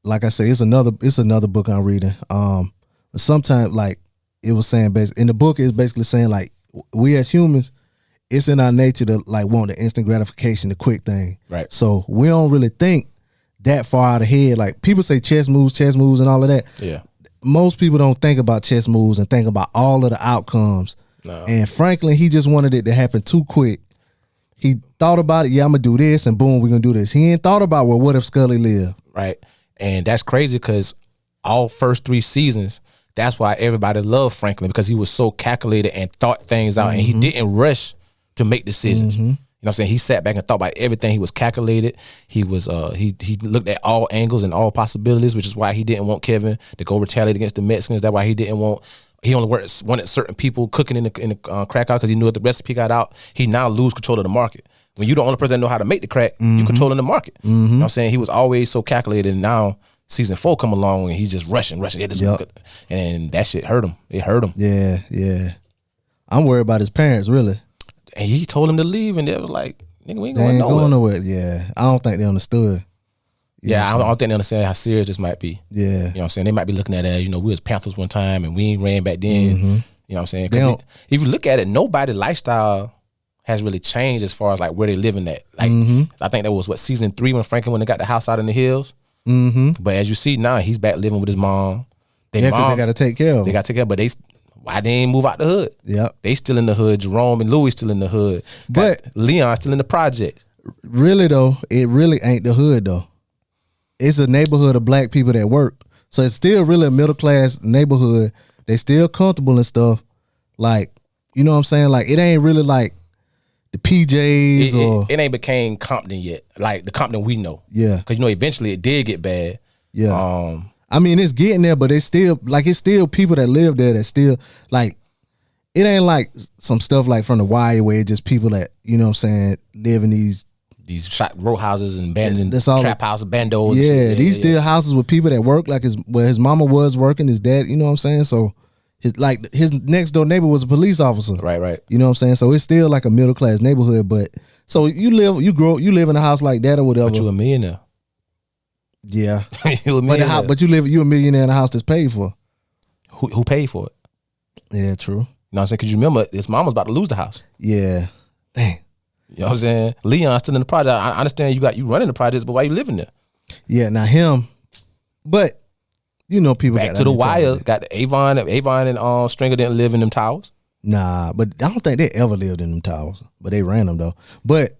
like I say, it's another book I'm reading. Sometimes, like it was saying, in the book, it's basically saying, like, we as humans, it's in our nature to like want the instant gratification, the quick thing. Right. So we don't really think that far out ahead. Like people say chess moves and all of that. Yeah. Most people don't think about chess moves and think about all of the outcomes. No. And Franklin, he just wanted it to happen too quick. He thought about it. Yeah, I'm gonna do this, and boom, we're gonna do this. He ain't thought about, well, what if Scully lived? Right. And that's crazy, because all first 3 seasons, that's why everybody loved Franklin, because he was so calculated and thought things out, and he didn't rush to make decisions. Mm-hmm. what I'm saying? He sat back and thought about everything. He was calculated. He was he looked at all angles and all possibilities, which is why he didn't want Kevin to go retaliate against the Mexicans. That's why he only wanted certain people cooking in the crack house because he knew if the recipe got out, he now lose control of the market. When you the only person that know how to make the crack, you controlling the market. You know what I'm saying? He was always so calculated, and now season 4 come along and he's just rushing. And that shit hurt him. It hurt him. Yeah. I'm worried about his parents, really. And he told him to leave, and they was like, nigga, we ain't They going ain't nowhere. going nowhere. Yeah. I don't think they understood. I don't think they understand how serious this might be. Yeah. You know what I'm saying? They might be looking at it as, we was Panthers one time and we ain't ran back then. You know what I'm saying? Because if you look at it, nobody's lifestyle has really changed as far as like where they living at. Like I think that was season 3 when Franklin got the house out in the hills. But as you see now, he's back living with his mom. Because they got to take care of him. They got to take care, but why they ain't move out the hood? Yep. They still in the hood. Jerome and Louis still in the hood. But Leon still in the project. Really though, it really ain't the hood though. It's a neighborhood of black people that work. So it's still really a middle class neighborhood. They still comfortable and stuff. Like, you know what I'm saying? Like it ain't really like the PJs it ain't became Compton yet. Like the Compton we know. Yeah. Because eventually it did get bad. Yeah. I mean, it's getting there, but it's still people that live there that still like it ain't like some stuff like from the wire where it's just people that, you know what I'm saying, live in these row houses and abandoned trap houses, bandos. Yeah, these still houses with people that work like where his mama was working, his dad, you know what I'm saying? So his next door neighbor was a police officer. Right. You know what I'm saying? So it's still like a middle class neighborhood, but so you live in a house like that or whatever. But you a millionaire. Yeah. You a millionaire. But you a millionaire in a house that's paid for. Who paid for it? Yeah, true. You know what I'm saying? Because you remember his mom was about to lose the house. Yeah. Dang. You know what I'm saying? Leon's still in the project. I understand you running the projects, but why you living there? Yeah, now him. But people back to the wire. Got the Avon and Stringer didn't live in them towers. Nah, but I don't think they ever lived in them towers. But they ran them though. But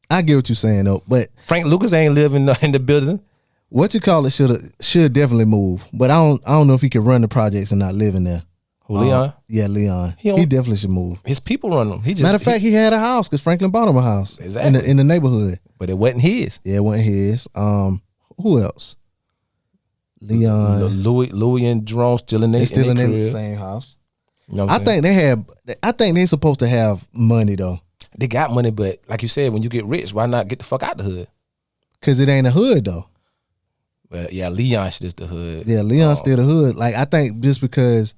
I get what you're saying though. But Frank Lucas ain't living in the building. What you call it should definitely move. But I don't know if he can run the projects and not live in there. Who, Leon? Yeah, Leon. He definitely should move. His people run them. Matter of fact, he had a house because Franklin bought him a house. Exactly. In the neighborhood. But it wasn't his. Yeah, it wasn't his. Who else? Leon. Louis and Jerome still in They still in the crib. same house. You know what I'm saying? I think they supposed to have money though. They got money, but like you said, when you get rich, why not get the fuck out the hood? Because it ain't a hood though. But yeah, Leon shit is the hood. Yeah, Leon's still the hood. Like I think just because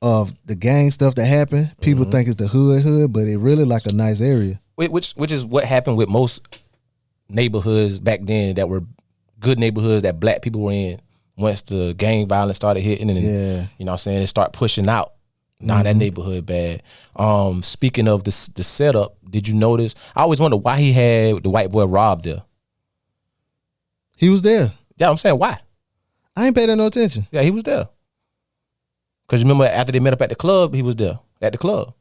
of the gang stuff that happened, people think it's the hood, but it really like a nice area. Which is what happened with most neighborhoods back then that were good neighborhoods that black people were in. Once the gang violence started hitting and you know what I'm saying, it started pushing out. Now that neighborhood bad. Speaking of the setup, did you notice? I always wonder why he had the white boy Rob there. He was there. Yeah, I'm saying why? I ain't paid that no attention. Yeah, he was there. Because remember after they met up at the club, he was there at the club.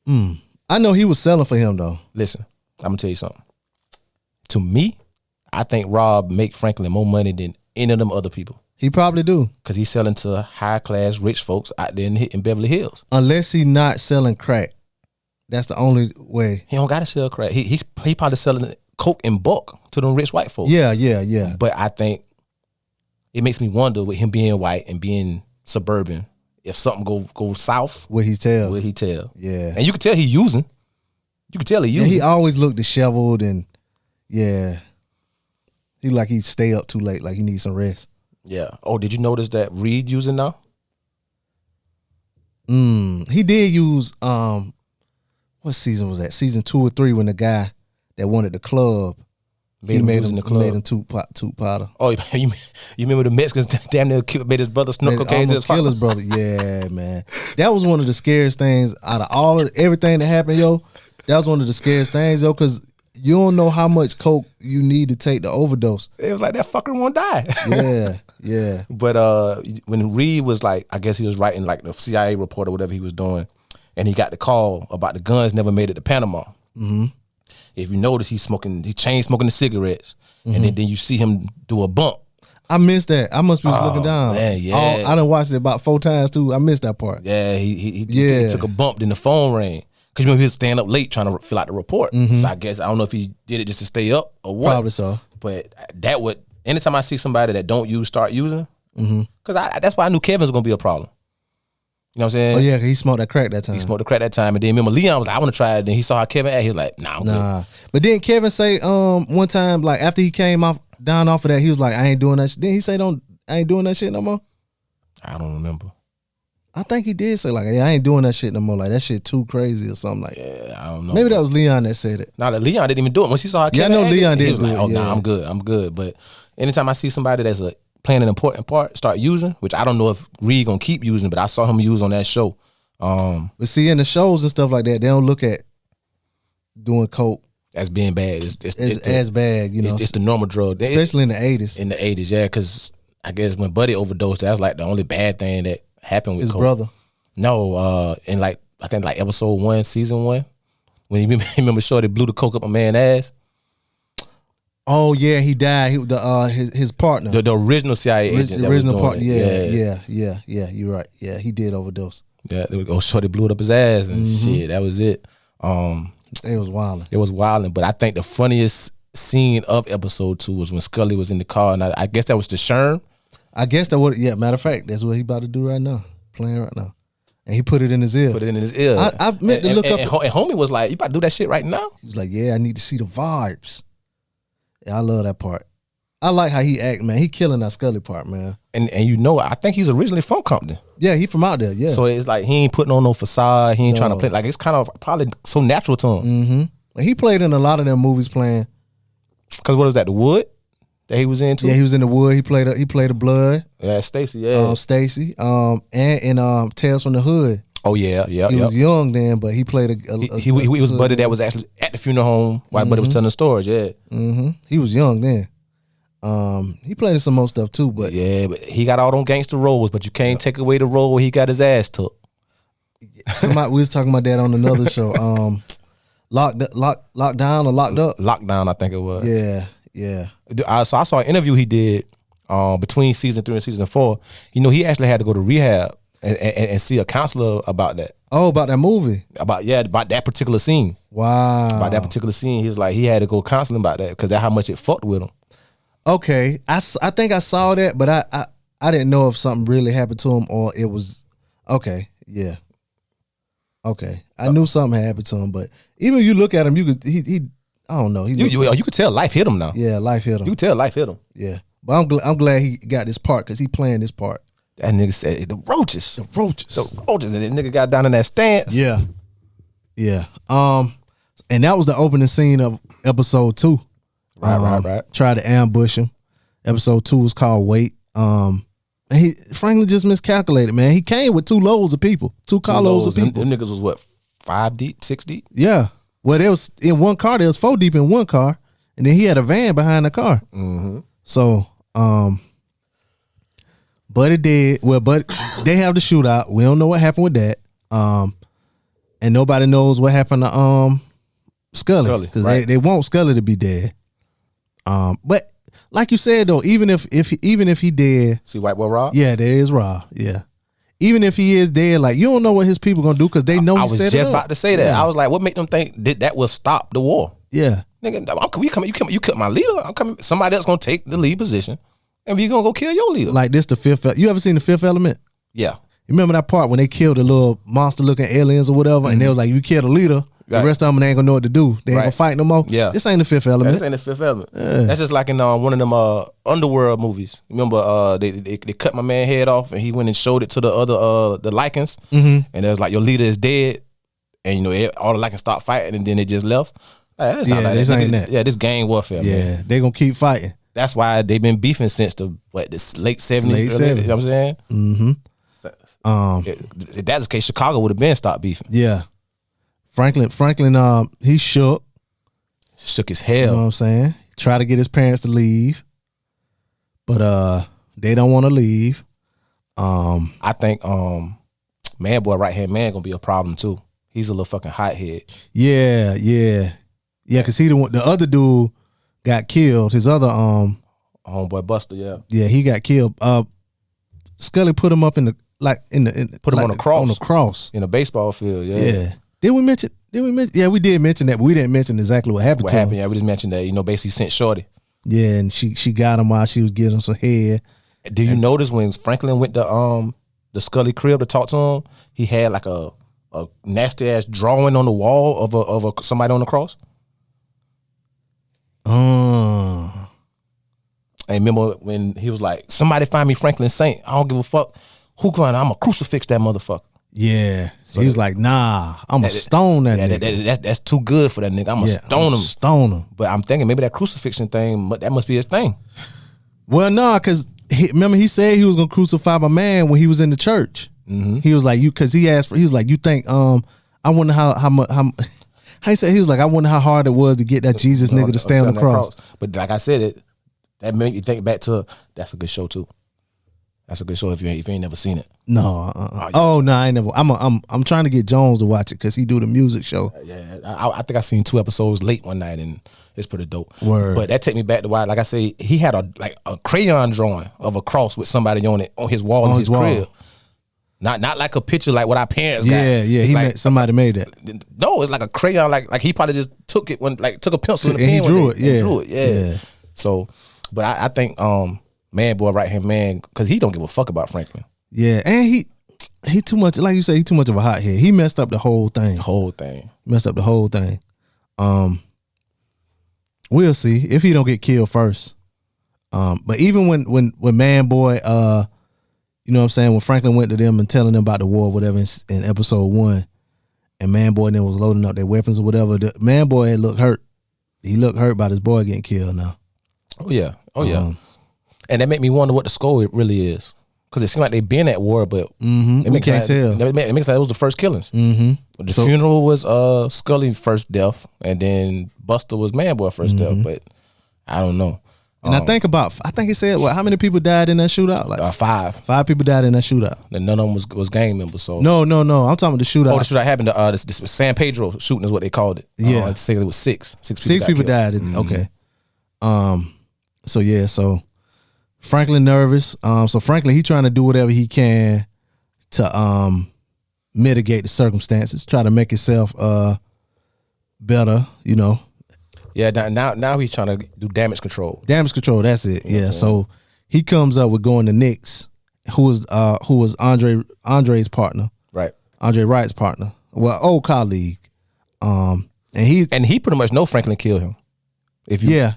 I know he was selling for him though. Listen, I'm gonna tell you something. To me, I think Rob make Franklin more money than any of them other people. He probably do. Because he's selling to high class rich folks out there in Beverly Hills. Unless he not selling crack. That's the only way. He don't gotta sell crack. He probably selling coke in bulk to them rich white folks. Yeah. But I think it makes me wonder with him being white and being suburban, if something go south, Would he tell? Yeah. And you can tell he using. You can tell he using. He always looked disheveled and he like he'd stay up too late, like he needs some rest. Yeah. Oh, did you notice that Reed using now? He did use what season was that? Season 2 or 3 when the guy that wanted the club made him two powder. Oh, you remember the Mexicans damn near made his brother snorkel cocaine? Almost kill his brother. Yeah, man. That was one of the scariest things out of everything that happened, yo. That was one of the scariest things, yo, because you don't know how much coke you need to take to overdose. It was like that fucker won't die. Yeah. But when Reed was like, I guess he was writing like the CIA report or whatever he was doing, and he got the call about the guns never made it to Panama. Mm-hmm. If you notice, he chain smoking the cigarettes, and then you see him do a bump. I missed that. I must be looking down. Man, yeah. I done watched it about 4 times too. I missed that part. Yeah, he took a bump, then the phone rang. Because he was staying up late trying to fill out the report. So I guess I don't know if he did it just to stay up or what. Probably so. But that would anytime I see somebody that don't use start using, because that's why I knew Kevin was gonna be a problem. You know what I'm saying? Oh yeah, 'cause he smoked that crack that time. He smoked the crack that time, and then remember Leon was like, I want to try it. Then he saw how Kevin act. He was like, Nah, I'm good. But then Kevin say one time, like after he came down off of that, he was like, I ain't doing that shit. Then he say I ain't doing that shit no more. I don't remember. I think he did say like, yeah, I ain't doing that shit no more. Like that shit too crazy or something like that. Yeah, I don't know. Maybe that was Leon that said it. Nah, Leon didn't even do it. Once he saw how Kevin I know acted, Leon he did was do like, it, oh, yeah. nah, I'm good. But anytime I see somebody that's playing an important part, start using, which I don't know if Reed gonna keep using, but I saw him use on that show. But see, in the shows and stuff like that, they don't look at doing coke As being bad. It's as bad, you know. It's the normal drug. Especially in the 80s. In the 80s, yeah, because I guess when Buddy overdosed, that was like the only bad thing that happened with His coke. brother. No, in like I think like episode 1, season 1, when he remember Shorty blew the coke up a man's ass. Oh yeah, he died. His partner. The original CIA agent. The that was original doing partner. it. Yeah. You're right. Yeah, he did overdose. Yeah, Shorty blew it up his ass and shit. That was it. It was wilding. It was wilding, but I think the funniest scene of episode 2 was when Scully was in the car, and I guess that was the Sherm. I guess that would. Yeah, matter of fact, that's what he about to do right now. Playing right now, and he put it in his ear. Put it in his ear. I meant to look up. And homie was like, "You about to do that shit right now?" He was like, "Yeah, I need to see the vibes." Yeah, I love that part. I like how he act, man. He killing that Scully part, man. And you know, I think he's originally from Compton. Yeah, he from out there. Yeah. So it's like he ain't putting on no facade. He ain't trying to play. Like it's kind of probably so natural to him. He played in a lot of them movies playing. Cause what was that? The Wood that he was into. Yeah, he was in The Wood. He played the Blood. Yeah, Stacy. Yeah, Stacy. And in Tales from the Hood. Oh yeah. He was young then, but he played he was Buddy that was actually at the funeral home while Buddy was telling the stories. Yeah. He was young then. He played in some more stuff too, but yeah, but he got all them gangster roles, but you can't take away the role where he got his ass took. we was talking about that on another show. Lockdown or Locked Up? Lockdown, I think it was. Yeah. So I saw an interview he did between season 3 and season 4. You know, he actually had to go to rehab and see a counselor about that. Oh, about that movie? About that particular scene. Wow. About that particular scene. He was like, he had to go counseling about that because that's how much it fucked with him. Okay. I think I saw that, but I didn't know if something really happened to him or it was, okay, yeah. Okay. I knew something happened to him, but even if you look at him, you could, he I don't know. You could tell life hit him now. Yeah, life hit him. You could tell life hit him. Yeah. But I'm glad he got this part because he playing this part. That nigga said the roaches. The roaches. And that nigga got down in that stance. Yeah. Yeah. And that was the opening scene of episode 2. Right. Tried to ambush him. Episode 2 was called Wait. And he frankly just miscalculated, man. He came with 2 loads of people. 2 carloads of people. Them niggas was what, 5 deep, 6 deep? Yeah. Well, there was in one car, there was 4 deep in one car, and then he had a van behind the car. So, Buddy did well, but they have the shootout. We don't know what happened with that. And nobody knows what happened to Scully because right. they want Scully to be dead. But like you said though, even if he dead, see White Boy Rob? Yeah, there is Rob. Yeah. Even if he is dead, like you don't know what his people gonna do because they know. I was just about to say that. Yeah. I was like, what make them think that will stop the war? Yeah, nigga, you cut my leader. I'm coming. Somebody else gonna take the lead position, and we gonna go kill your leader. Like this, the Fifth. You ever seen The Fifth Element? Yeah. You remember that part when they killed the little monster-looking aliens or whatever, and they was like, "You kill the leader." Right. The rest of them ain't gonna know what to do. They ain't gonna fight no more. Yeah, this ain't The Fifth Element. This ain't The Fifth Element. Yeah. That's just like in one of them Underworld movies. Remember, they cut my man head off, and he went and showed it to the other the Lycans, and it was like your leader is dead, and you know all the Lycans stopped fighting, and then they just left. This ain't that. Yeah, this gang warfare. Yeah, man. They gonna keep fighting. That's why they've been beefing since the late 70s. You know what I'm saying? If that's the case, Chicago would have been stopped beefing. Yeah. Franklin, he shook as hell. You know what I'm saying? Try to get his parents to leave, but they don't want to leave. I think Man Boy right hand man gonna be a problem too. He's a little fucking hothead. Yeah. Cause he the other dude got killed. His other homeboy Buster. Yeah, he got killed. Scully put him up put him on a cross. On a cross in a baseball field. Yeah. Did we mention Did we mention? Yeah, we did mention that, but we didn't mention exactly what happened What to happened? him. Yeah, we just mentioned that, basically sent Shorty. Yeah, and she got him while she was getting him some head. Do you notice when Franklin went to the Scully crib to talk to him, he had like a nasty ass drawing on the wall of a somebody on the cross? And remember when he was like, somebody find me Franklin Saint. I don't give a fuck who going. I'm gonna crucifix that motherfucker. Yeah. So he was like, nah, I'm going to stone that nigga. That's too good for that nigga. I'm going to stone him. Stone him. But I'm thinking maybe that crucifixion thing, that must be his thing. Well, no, because remember he said he was going to crucify my man when he was in the church. Mm-hmm. He was like, because he was like, you think, I wonder how much, he said, he was like, I wonder how hard it was to get that Jesus nigga to stay on the cross. But like I said, that made you think back to, that's a good show too. That's a good show if you ain't never seen it. No. Oh no, I ain't never. I'm trying to get Jones to watch it because he do the music show. Yeah, I think I seen 2 episodes late one night and it's pretty dope. Word. But that take me back to why, like I say, he had a crayon drawing of a cross with somebody on it on his wall in his crib. Not like a picture like what our parents got. Yeah. Somebody made that. No, it's like a crayon, like he probably just took it took a pencil and a pen. He drew it. Yeah, drew it. Yeah. So, but I think Man Boy right here, man, because he don't give a fuck about Franklin. Yeah, and he too much, like you say, he too much of a hothead. He messed up the whole thing. Messed up the whole thing. We'll see if he don't get killed first. But even when Man Boy, you know what I'm saying, when Franklin went to them and telling them about the war or whatever in episode 1, and Man Boy then was loading up their weapons or whatever, the Man Boy had looked hurt. He looked hurt about his boy getting killed now. Oh yeah. And that made me wonder what the score really is. Because it seemed like they've been at war, but we can't tell. It makes like it was the first killings. Mm-hmm. The funeral was Scully's first death, and then Buster was Man Boy's first death. But I don't know. And I think he said, how many people died in that shootout? Like 5. 5 people died in that shootout. And none of them was gang members. So no. I'm talking about the shootout. Oh, the shootout happened to this was San Pedro shooting is what they called it. Yeah, I'd say it was 6. 6 people died. Okay. So Franklin nervous. So Franklin, he trying to do whatever he can to mitigate the circumstances, try to make himself better, you know. Yeah, now he's trying to do damage control. Damage control, that's it. Yeah. So he comes up with going to Nick's, who was Andre's partner. Right. Andre Wright's partner. Well, old colleague. And he pretty much know Franklin killed him. Yeah.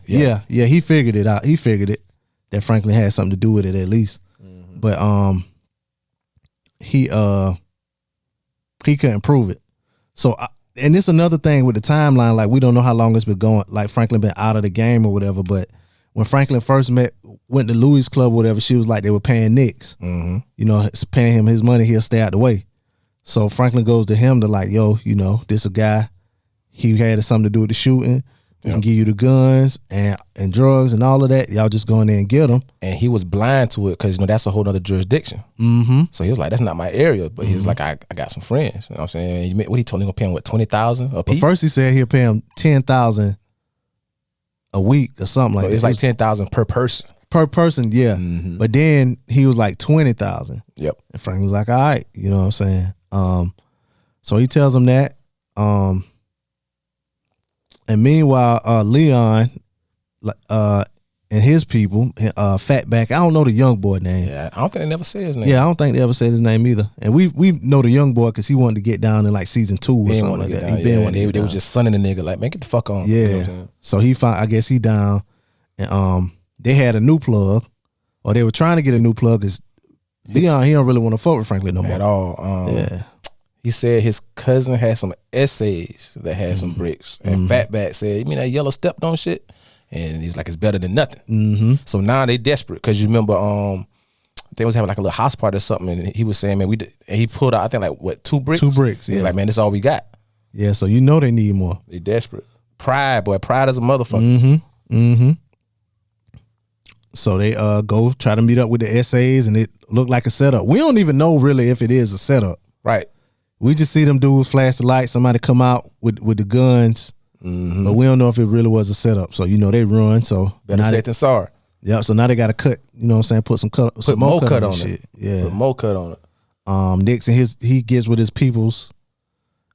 He figured it out. He figured it. That Franklin had something to do with it at least. Mm-hmm. But he couldn't prove it. So and it's another thing with the timeline, like we don't know how long it's been going, like Franklin been out of the game or whatever, but when Franklin first went to Louis' club or whatever, she was like they were paying Nick's. Mm-hmm. You know, paying him his money, he'll stay out the way. So Franklin goes to him to like, yo, you know, this a guy, he had something to do with the shooting. We can give you the guns and drugs and all of that. Y'all just go in there and get them. And he was blind to it because, you know, that's a whole other jurisdiction. Mm-hmm. So he was like, that's not my area. But he was like, I got some friends. You know what I'm saying? What he told him, he gonna pay him, $20,000 a piece? But first he said he'll pay him $10,000 a week or something like that. It's like $10,000 per person. Per person, yeah. Mm-hmm. But then he was like $20,000. Yep. And Frank was like, all right. You know what I'm saying? So he tells him that. And meanwhile, Leon, and his people, Fatback. I don't know the young boy name. Yeah, I don't think they never said his name. Yeah, I don't think they ever said his name either. And we know the young boy because he wanted to get down in like season 2 or something like that. They was just sunning the nigga like, man, get the fuck on. Yeah. You know what I'm saying? So I guess he down, and they had a new plug, or they were trying to get a new plug because Leon, he don't really want to fuck with Franklin no more at all. Yeah. He said his cousin had some essays that had some bricks. And Fatback said, you mean that yellow stepped on shit? And he's like, it's better than nothing. Mm-hmm. So now they desperate because you remember they was having like a little house party or something, and he was saying, man, and he pulled out, I think like, what, 2 bricks? 2 bricks, yeah. He's like, man, this is all we got. Yeah, so you know they need more. They desperate. Pride is a motherfucker. Mm-hmm. So they go try to meet up with the essays, and it looked like a setup. We don't even know really if it is a setup. Right. We just see them dudes flash the light, somebody come out with the guns, but we don't know if it really was a setup. So, you know, they run. So better safe than sorry. Yeah, so now they got to cut, you know what I'm saying, put some more cut on shit. It. Yeah. Put more cut on it. Nix and he gets with his peoples,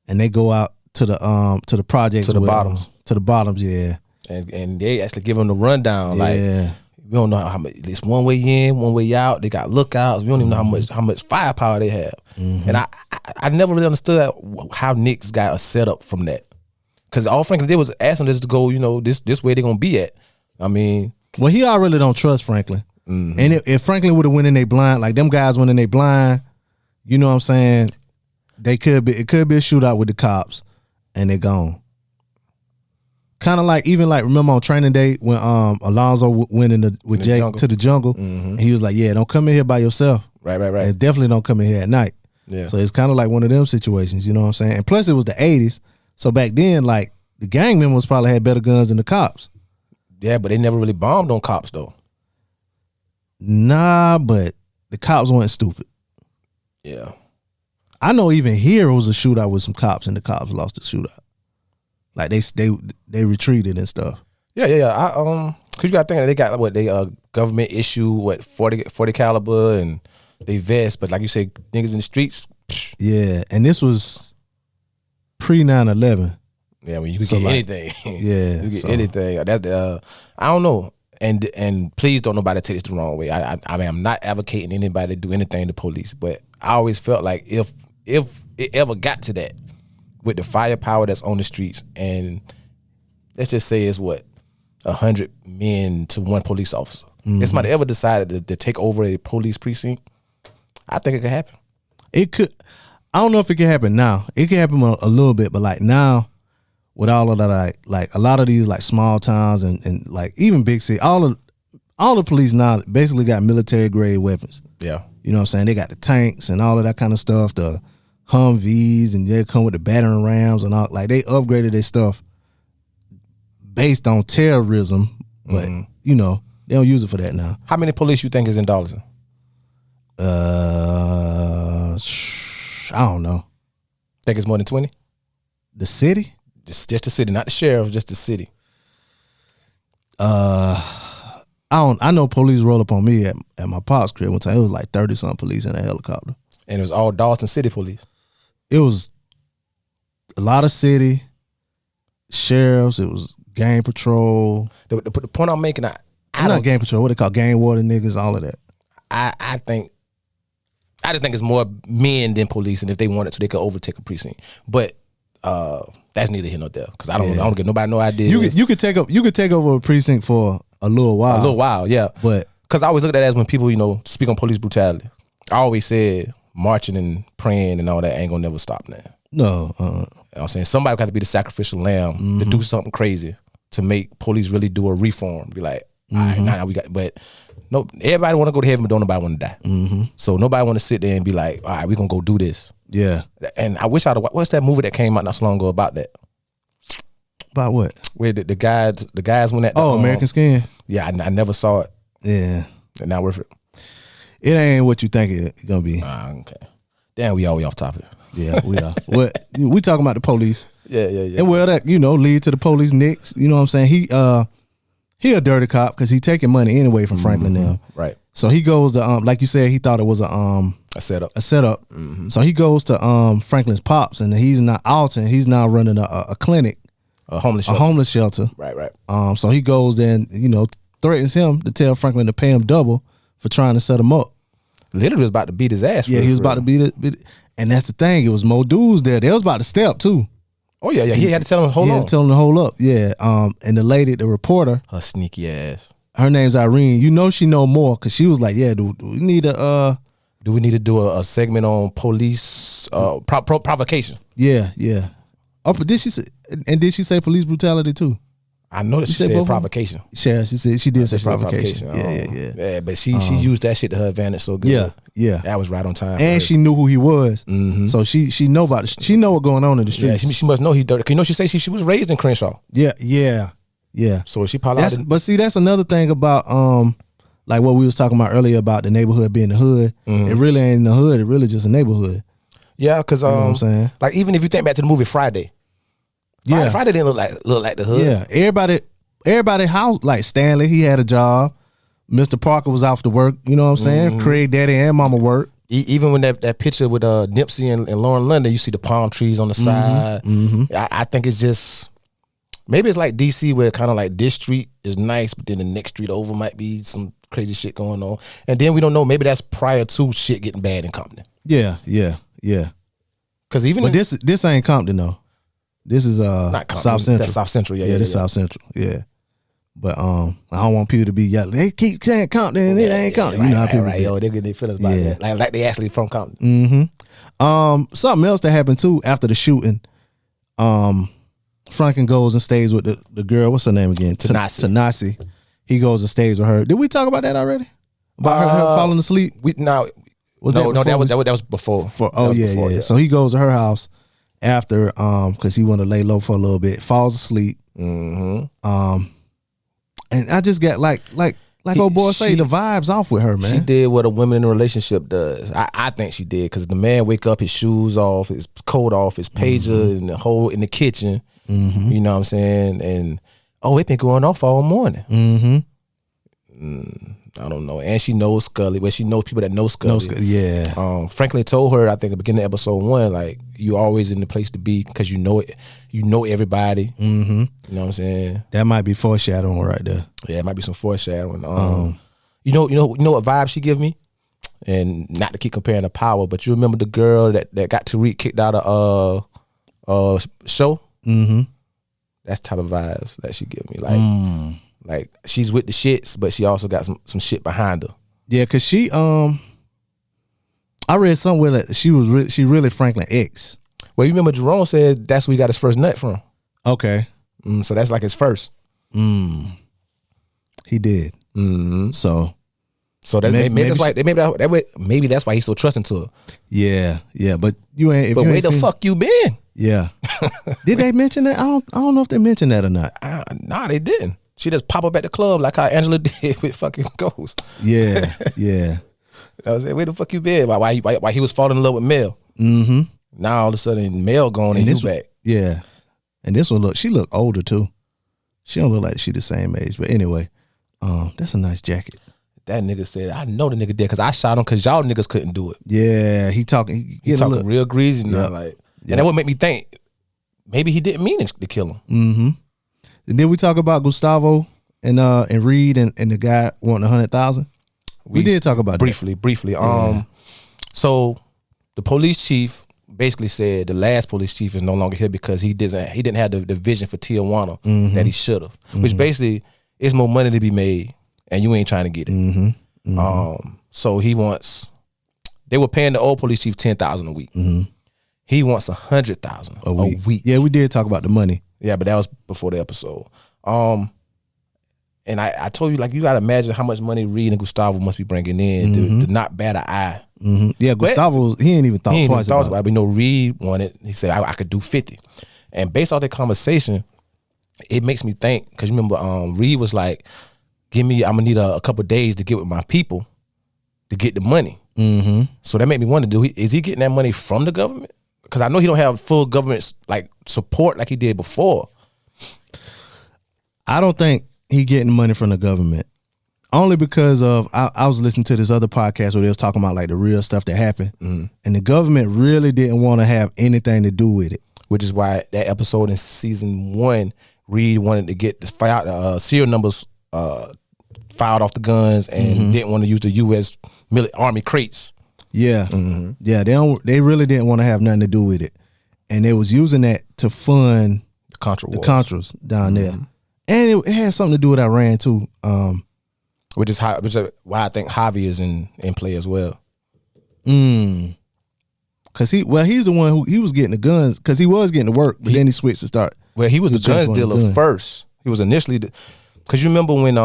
and they go out to the projects, To the bottoms. to the bottoms. Yeah, and they actually give them the rundown. Like, yeah. we don't know how much. It's one way in, one way out. They got lookouts. We don't even know how much firepower they have. And I never really understood how Knicks got a setup from that. Because all Franklin did was ask them just to go, this way they're gonna be at. I mean, well, he already don't trust Franklin. And if Franklin would have went in they blind, like them guys went in they blind, you know what I'm saying? It could be a shootout with the cops, and they're gone. Kind of like remember on training day when Alonzo went with Jake jungle. to the jungle, and he was like, "Yeah, don't come in here by yourself. right. And definitely don't come in here at night." Yeah. So it's kind of like one of them situations, you know what I'm saying? And plus, it was the '80s, so back then, like the gang members probably had better guns than the cops. Yeah, but they never really bombed on cops though. Nah, but the cops weren't stupid. Yeah. I know even here it was a shootout with some cops, and the cops lost the shootout. Like they retreated and stuff. Yeah. Cause you gotta think they got what they government issue 40 caliber and they vest, but like you say, niggas in the streets. Psh, Yeah, and this was pre 9/11. yeah, when you can So, get like, anything. Yeah, You get so- anything. That I don't know. And please don't nobody take this the wrong way. I mean, I'm not advocating anybody to do anything to police, but I always felt like if it ever got to that with the firepower that's on the streets, and let's just say it's 100 men to one police officer. If somebody ever decided to take over a police precinct, I think it could happen. It could. I don't know if it can happen now. It can happen a little bit, but like now, with all of that, like a lot of these like small towns and like even big city, all the police now basically got military grade weapons. Yeah. You know what I'm saying? They got the tanks and all of that kind of stuff, the Humvees, and they come with the battering rams and all. Like they upgraded their stuff based on terrorism, but they don't use it for that now. How many police you think is in Darlington? I don't know. Think it's more than 20? The city? Just the city, not the sheriff, just the city. I know police rolled up on me at my pop's crib one time. It was like 30-something police in a helicopter. And it was all Darlington City police. It was a lot of city sheriffs. It was gang patrol. The point I'm making, I Not don't. gang patrol. What they call gang warden niggas. All of that. I just think it's more men than police, and if they wanted to, they could overtake a precinct. But that's neither here nor there, because I don't give nobody no idea. You could take over a precinct for a little while. a little while, yeah. But Because I always look at that as when people, speak on police brutality. I always said marching and praying and all that ain't gonna never stop now. no, You know what I'm saying? Somebody got to be the sacrificial lamb to do something crazy to make police really do a reform. Be like, all right, now we got, but no, everybody want to go to heaven, but don't nobody want to die. So nobody want to sit there and be like, all right, we gonna go do this. yeah. And I wish what's that movie that came out not so long ago about that? About what? Where the guys went at the, American Skin. Yeah, I never saw it. Yeah. And not worth it. It ain't what you think it's gonna be. Okay. Damn, we all way off topic. Yeah, we are. What we talking about the police. Yeah. And well, that lead to the police. Knicks, you know what I'm saying? He a dirty cop because he taking money anyway from Franklin now. Right. So he goes to like you said, he thought it was A setup. a setup. So he goes to Franklin's pops, and he's not Alton. He's now running a clinic, A homeless a shelter. homeless shelter. Right. So he goes there and threatens him to tell Franklin to pay him double for trying to set him up. Literally was about to beat his ass. Yeah, he was about to beat it. And that's the thing. It was more dudes there. They was about to step too. Oh yeah. He had to tell him hold He on. had to tell him to hold up. Yeah. And the lady, the reporter, Her sneaky ass. her name's Irene. She know more because she was like, yeah, do we need a Do we need to do a segment on police provocation? yeah. Oh, but did she say police brutality too? I know that she said said both of them? provocation. Yeah, she did say She said provocation. Oh. Yeah. Yeah, but she used that shit to her advantage so good. Yeah. That was right on time. for And her. she knew who he was, so she know about it. She know what's going on in the yeah, streets. she must know he dirty. She say she was raised in Crenshaw, Yeah. so she probably But see, that's another thing about like what we was talking about earlier about the neighborhood being the hood. It really ain't the hood. It really just a neighborhood. yeah, because know what I'm saying? like even if you think back to the movie Friday, Yeah. Friday didn't look like the hood. Yeah, everybody house like Stanley, he had a job. Mr. Parker was off to work. You know what I'm saying? Craig, Daddy, and Mama worked. even when that picture with Nipsey and Lauren London, you see the palm trees on the side. I think it's just maybe it's like DC where kind of like this street is nice, but then the next street over might be some crazy shit going on, and then we don't know. Maybe that's prior to shit getting bad in Compton. Yeah. Because even But this ain't Compton though. This is not Compton, South Central. That's South Central. Yeah, this South Central. Yeah. But I don't want people to be yelling. They keep saying Compton and it ain't Compton. Right, you know how people right. get. Yo, they get their feelings about that. Like they actually from Compton. Something else that happened too after the shooting. Franklin goes and stays with the girl. What's her name again? Tanasi. He goes and stays with her. Did we talk about that already? About her falling asleep? That was before. Yeah. So he goes to her house after because he wanted to lay low for a little bit. Falls asleep. And I just got like old boy say, the vibes off with her, man. She did what a woman in a relationship does. I think she did, because the man wake up, his shoes off, his coat off, his pager in the hole in the kitchen. You know what I'm saying? And it been going off all morning. I don't know. And she knows Scully. Well, she knows people that know Scully. Yeah. Franklin told her, I think at the beginning of episode 1, like, you always in the place to be because you know it. You know everybody. You know what I'm saying? That might be foreshadowing right there. Yeah, it might be some foreshadowing. You know what vibe she give me? And not to keep comparing the Power, but you remember the girl that got Tariq kicked out of show? That's the type of vibes that she give me. Like she's with the shits, but she also got some shit behind her. Yeah, cause she I read somewhere that she really Franklin ex. Well, you remember Jerome said that's where he got his first nut from. Okay. So that's like his first. He did. So that maybe that's why he's so trusting to her. Yeah. But you ain't. But where the fuck you been? Yeah. Did they mention that? I don't know if they mentioned that or not. Nah, they didn't. She just pop up at the club like how Angela did with fucking Ghost. Yeah. I was like, where the fuck you been? Why he was falling in love with Mel? Now all of a sudden Mel gone and you back. Yeah. And this one she look older too. She don't look like she the same age. But anyway, that's a nice jacket. That nigga said, I know the nigga did because I shot him because y'all niggas couldn't do it. Yeah, he talking real greasy now. And that would make me think maybe he didn't mean to kill him. And then we talk about Gustavo and Reed and the guy wanting 100,000. We did talk about briefly. So the police chief basically said the last police chief is no longer here because he didn't have the vision for Tijuana that he should have. Which basically is more money to be made and you ain't trying to get it. So he wants. They were paying the old police chief $10,000 a week. He wants $100,000 a week. Yeah, we did talk about the money. Yeah, but that was before the episode. And I told you, like, you got to imagine how much money Reed and Gustavo must be bringing in to not bat an eye. Yeah, Gustavo, he ain't even thought twice about it. But we know Reed wanted, he said, I could do 50. And based off that conversation, it makes me think, because you remember Reed was like, I'm going to need a couple days to get with my people to get the money. So that made me wonder, is he getting that money from the government? Because I know he don't have full government like support like he did before. I don't think he getting money from the government. Only because of I was listening to this other podcast where they was talking about like the real stuff that happened, and the government really didn't want to have anything to do with it. Which is why that episode in season 1, Reed wanted to get the serial numbers filed off the guns and didn't want to use the U.S. Army crates. Yeah, yeah. They really didn't want to have nothing to do with it, and they was using that to fund the Contras down there, and it had something to do with Iran too. Which is why I think Javi is in play as well. Cause he's the one he was getting the guns because he was getting the work, but then he switched to start. Well, he was the guns dealer first. He was initially because you remember when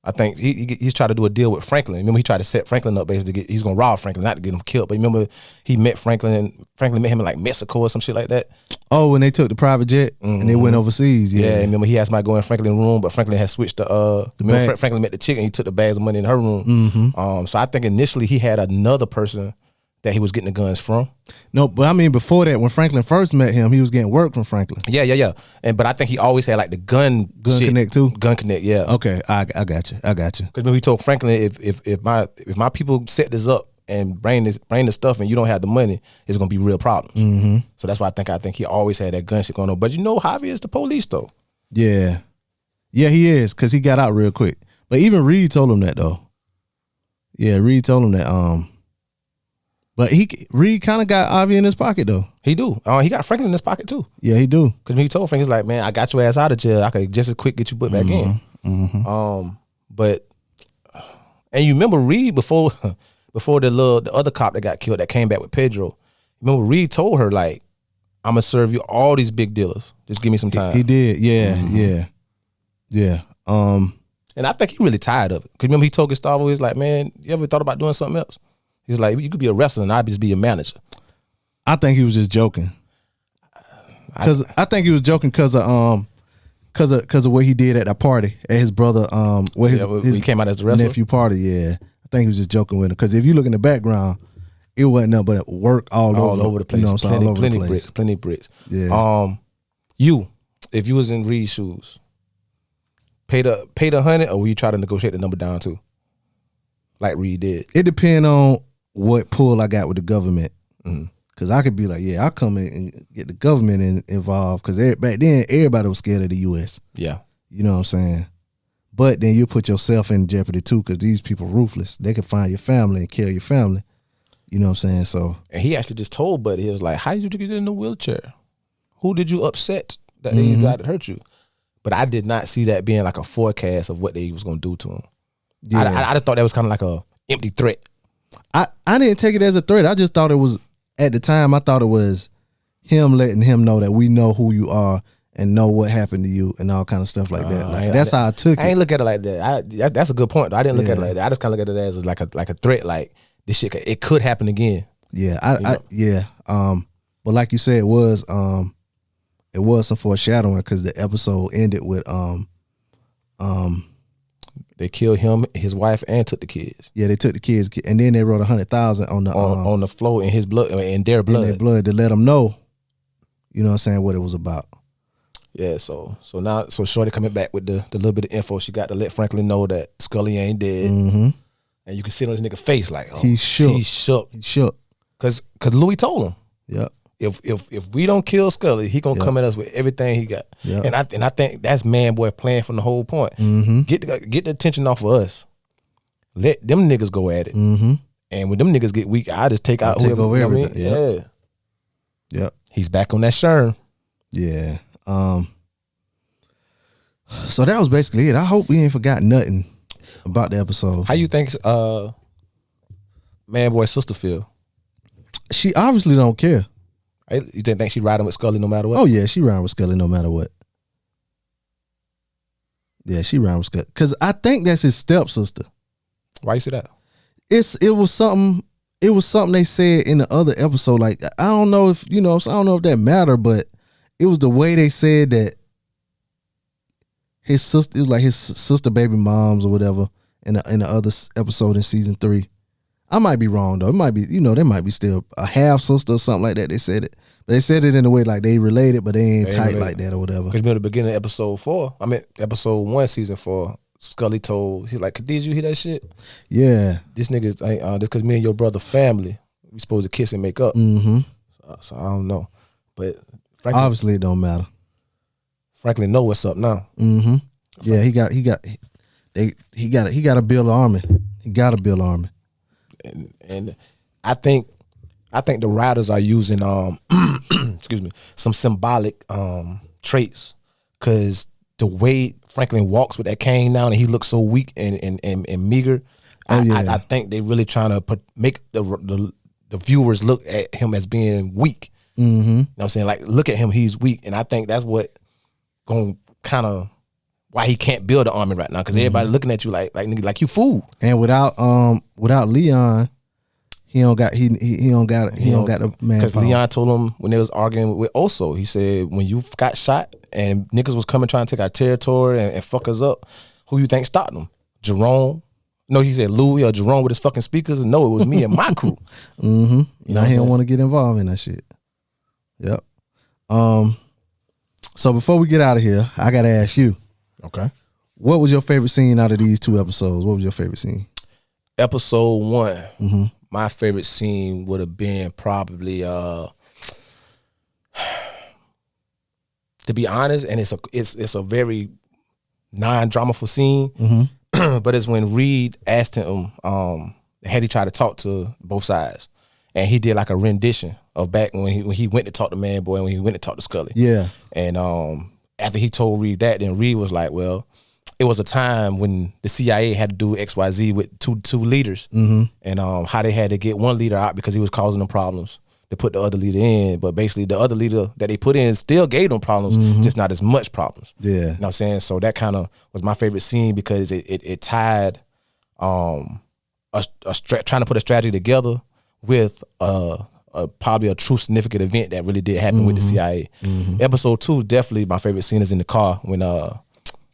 I think he's tried to do a deal with Franklin. Remember, he tried to set Franklin up basically he's gonna rob Franklin, not to get him killed. But remember, he met Franklin and Franklin met him in like Mexico or some shit like that. Oh, when they took the private jet and they went overseas. Yeah, remember he asked somebody to go in Franklin's room, but Franklin had switched remember Franklin met the chick and he took the bags of money in her room. So I think initially he had another person that he was getting the guns from. No, but I mean before that, when Franklin first met him, he was getting work from Franklin. Yeah. But I think he always had like the gun shit. Connect too. Gun Connect, yeah. Okay, I got you. Because when we told Franklin, if my people set this up and bring the stuff, and you don't have the money, it's gonna be real problems. Mm-hmm. So that's why I think he always had that gun shit going on. But Javi is the police though. Yeah, he is, because he got out real quick. But even Reed told him that though. Yeah, Reed told him that. But Reed kind of got Avi in his pocket though. He do. He got Franklin in his pocket too. Yeah, he do. Because he told Frank, he's like, man, I got your ass out of jail. I could just as quick get you put back in. Mm-hmm. But you remember Reed before the other cop that got killed that came back with Pedro. Remember Reed told her, like, I'm gonna serve you all these big dealers. Just give me some time. He did. Yeah. And I think he really tired of it. Because remember he told Gustavo, he's like, man, you ever thought about doing something else? He's like, you could be a wrestler and I'd just be a manager. I think he was just joking. Because I think he was joking because of what he did at that party at his brother his he came out as the wrestler? nephew party. Yeah, I think he was just joking with him. Because if you look in the background, it wasn't nothing but work all over the place. You know what I'm saying? All over the place. Plenty bricks. Yeah. You, if you was in Reed's shoes, pay the 100, or will you try to negotiate the number down too, like Reed did? It depends on what pull I got with the government. Mm-hmm. Cause I could be like, yeah, I'll come in and get the government involved. Cause back then everybody was scared of the U.S. Yeah, you know what I'm saying. But then you put yourself in jeopardy too, cause these people ruthless. They can find your family and kill your family. You know what I'm saying. So, and he actually just told Buddy, he was like, "How did you get in the wheelchair? Who did you upset that they got to hurt you?" But I did not see that being like a forecast of what they was gonna do to him. Yeah. I just thought that was kind of like a empty threat. I didn't take it as a threat. I just thought it was. At the time, I thought it was him letting him know that we know who you are and know what happened to you and all kind of stuff like that. Like, that's how I took it. I ain't look at it like that. That's a good point. I didn't look at it like that. I just kind of look at it as like a threat. Like this shit, it could happen again. Yeah, but like you said, it was some foreshadowing because the episode ended with they killed him, his wife, and took the kids. Yeah, they took the kids, and then they wrote 100,000 on the floor in his blood, in their blood. In their blood to let them know, you know what I'm saying, what it was about. Yeah, so Shorty coming back with the little bit of info she got to let Franklin know that Scully ain't dead. Mm-hmm. And you can see it on this nigga face like, oh, he's shook. He's shook. He's shook. Cause Louis told him. Yep. If we don't kill Scully, he gonna come at us with everything he got. Yep. And I think that's Man Boy playing from the whole point. Mm-hmm. Get the attention off of us. Let them niggas go at it. Mm-hmm. And when them niggas get weak, I just take out whoever. Over everything. I mean? Yep. Yeah. Yep. He's back on that Sherm. Yeah. So that was basically it. I hope we ain't forgot nothing about the episode. How you think Man Boy's sister feel? She obviously don't care. You didn't think she riding with Scully no matter what? Oh yeah, she riding with Scully no matter what. Yeah, she riding with Scully. Cause I think that's his stepsister. Why you say that? It was something they said in the other episode. Like, I don't know if that mattered, but it was the way they said that his sister, it was like his sister baby moms or whatever in the other episode in season 3. I might be wrong though. It might be, there might be still a half sister or something like that. They said it, but they said it in a way like they related, but they ain't tight like that or whatever. Because in the beginning of episode 1, season 4, Scully told, he's like, "Khadijah, you hear that shit? Yeah, this nigga, this because me and your brother family, we supposed to kiss and make up." Mm-hmm. So I don't know, but obviously it don't matter. Franklin know what's up now. Mm-hmm. Yeah, he got to build an army. He got to build an army. And I think the writers are using excuse me, some symbolic traits, because the way Franklin walks with that cane now and he looks so weak and meager. I think they really trying to make the viewers look at him as being weak. Mm-hmm. You know what I'm saying? Like, look at him, he's weak. And I think that's what going kind of why he can't build an army right now, because everybody looking at you like nigga, like you fool. And without Leon, he don't got a man. Because Leon told him when they was arguing with Oso, he said, when you got shot and niggas was coming trying to take our territory and fuck us up, who you think stopped them? Jerome? No, he said Louis or Jerome with his fucking speakers. No, it was me and my crew. Mm-hmm. You know, he don't want to get involved in that shit. Yep. So before we get out of here, I gotta ask you. Okay. What was your favorite scene out of these 2 episodes? What was your favorite scene? Episode 1. my favorite scene would have been probably to be honest, and it's a very non-dramaful scene, but it's when Reed asked him, had he tried to talk to both sides, and he did like a rendition of back when he went to talk to Man Boy and when he went to talk to Scully. Yeah. And after he told Reed that, then Reed was like, well, it was a time when the CIA had to do XYZ with two leaders, and how they had to get one leader out because he was causing them problems to put the other leader in. But basically the other leader that they put in still gave them problems, just not as much problems. Yeah. You know what I'm saying? So that kind of was my favorite scene because it tied trying to put a strategy together with probably a true significant event that really did happen with the CIA. Episode 2, definitely my favorite scene is in the car when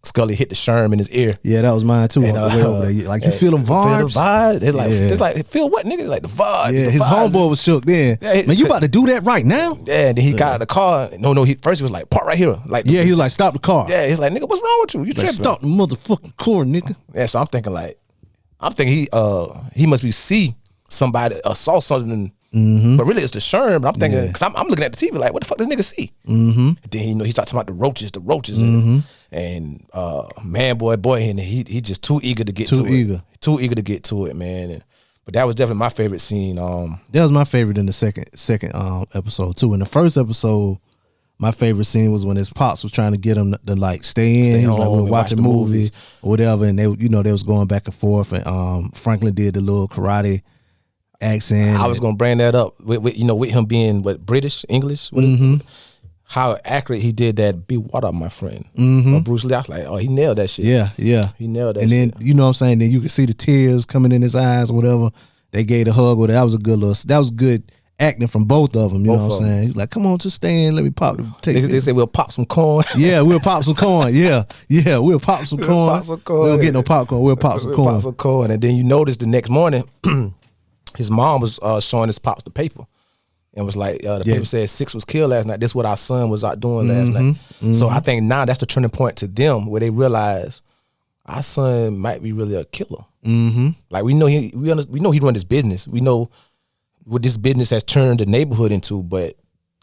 Scully hit the Sherm in his ear. Yeah, that was mine too. On the way over there. Like, you feel them vibes? Feel the vibe? It's like, feel what, nigga? Like the vibe. Yeah, the his vibes. homeboy was shook then. Yeah, Man, you about to do that right now? Yeah, and then he got out of the car. No, first he was like, park right here. Like, Yeah, he was like, stop the car. yeah, he's like, nigga, what's wrong with you? You Like, tripping? stop the motherfucking car, nigga. Yeah, so I'm thinking he must be see somebody saw something, but really it's the Sherm. I'm thinking because I'm looking at the TV like, what the fuck does nigga see? And then he starts talking about the roaches, and Man Boy, and he just too eager to get to it. Too eager to get to it, man. But that was definitely my favorite scene. That was my favorite in the second episode too. In the first episode, my favorite scene was when his pops was trying to get him to like stay in. He was like, we'll watch a movie or whatever, and they was going back and forth. And Franklin did the little karate accent. I was gonna bring that up with him being British, English. How accurate he did that. Be water, my friend. Or Bruce Lee. I was like, oh, he nailed that shit. Yeah. He nailed that. And then you know what I'm saying. Then you could see the tears coming in his eyes or whatever. They gave a hug. That was a good little. That was good acting from both of them. You know what I'm saying. He's like, come on, just stay in. Let me pop. They say we'll pop some corn. Yeah, we'll pop some corn. Yeah, we'll pop some corn. We don't get no popcorn. We'll pop some corn. Pop some corn. And then you notice the next morning, his mom was showing his pops the paper. And was like, the paper said 6 was killed last night. This is what our son was out doing last night. So I think now that's the turning point to them where they realize our son might be really a killer. Like we know he run this business. We know what this business has turned the neighborhood into, but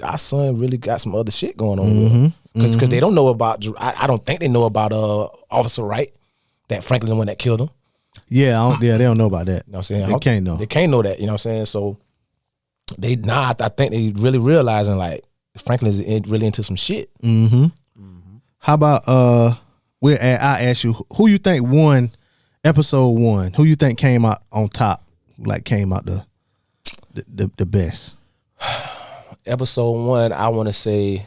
our son really got some other shit going on because they don't know about. I don't think they know about Officer Wright, that Franklin the one that killed him. Yeah, they don't know about that. You know what I'm saying? They can't know. They can't know that. You know what I'm saying? So I think they really realizing like Franklin is really into some shit. How about I ask you, who you think won episode 1? Who you think came out on top? Like came out the best? Episode 1, I want to say.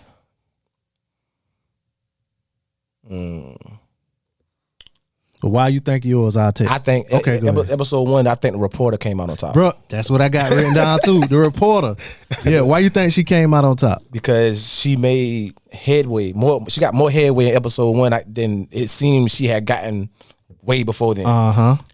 But why you think yours? I'll take. I think okay. Episode 1, I think the reporter came out on top. Bro, that's what I got written down too. The reporter. Yeah, why you think she came out on top? Because she made headway more. She got more headway in episode 1 than it seemed she had gotten way before then.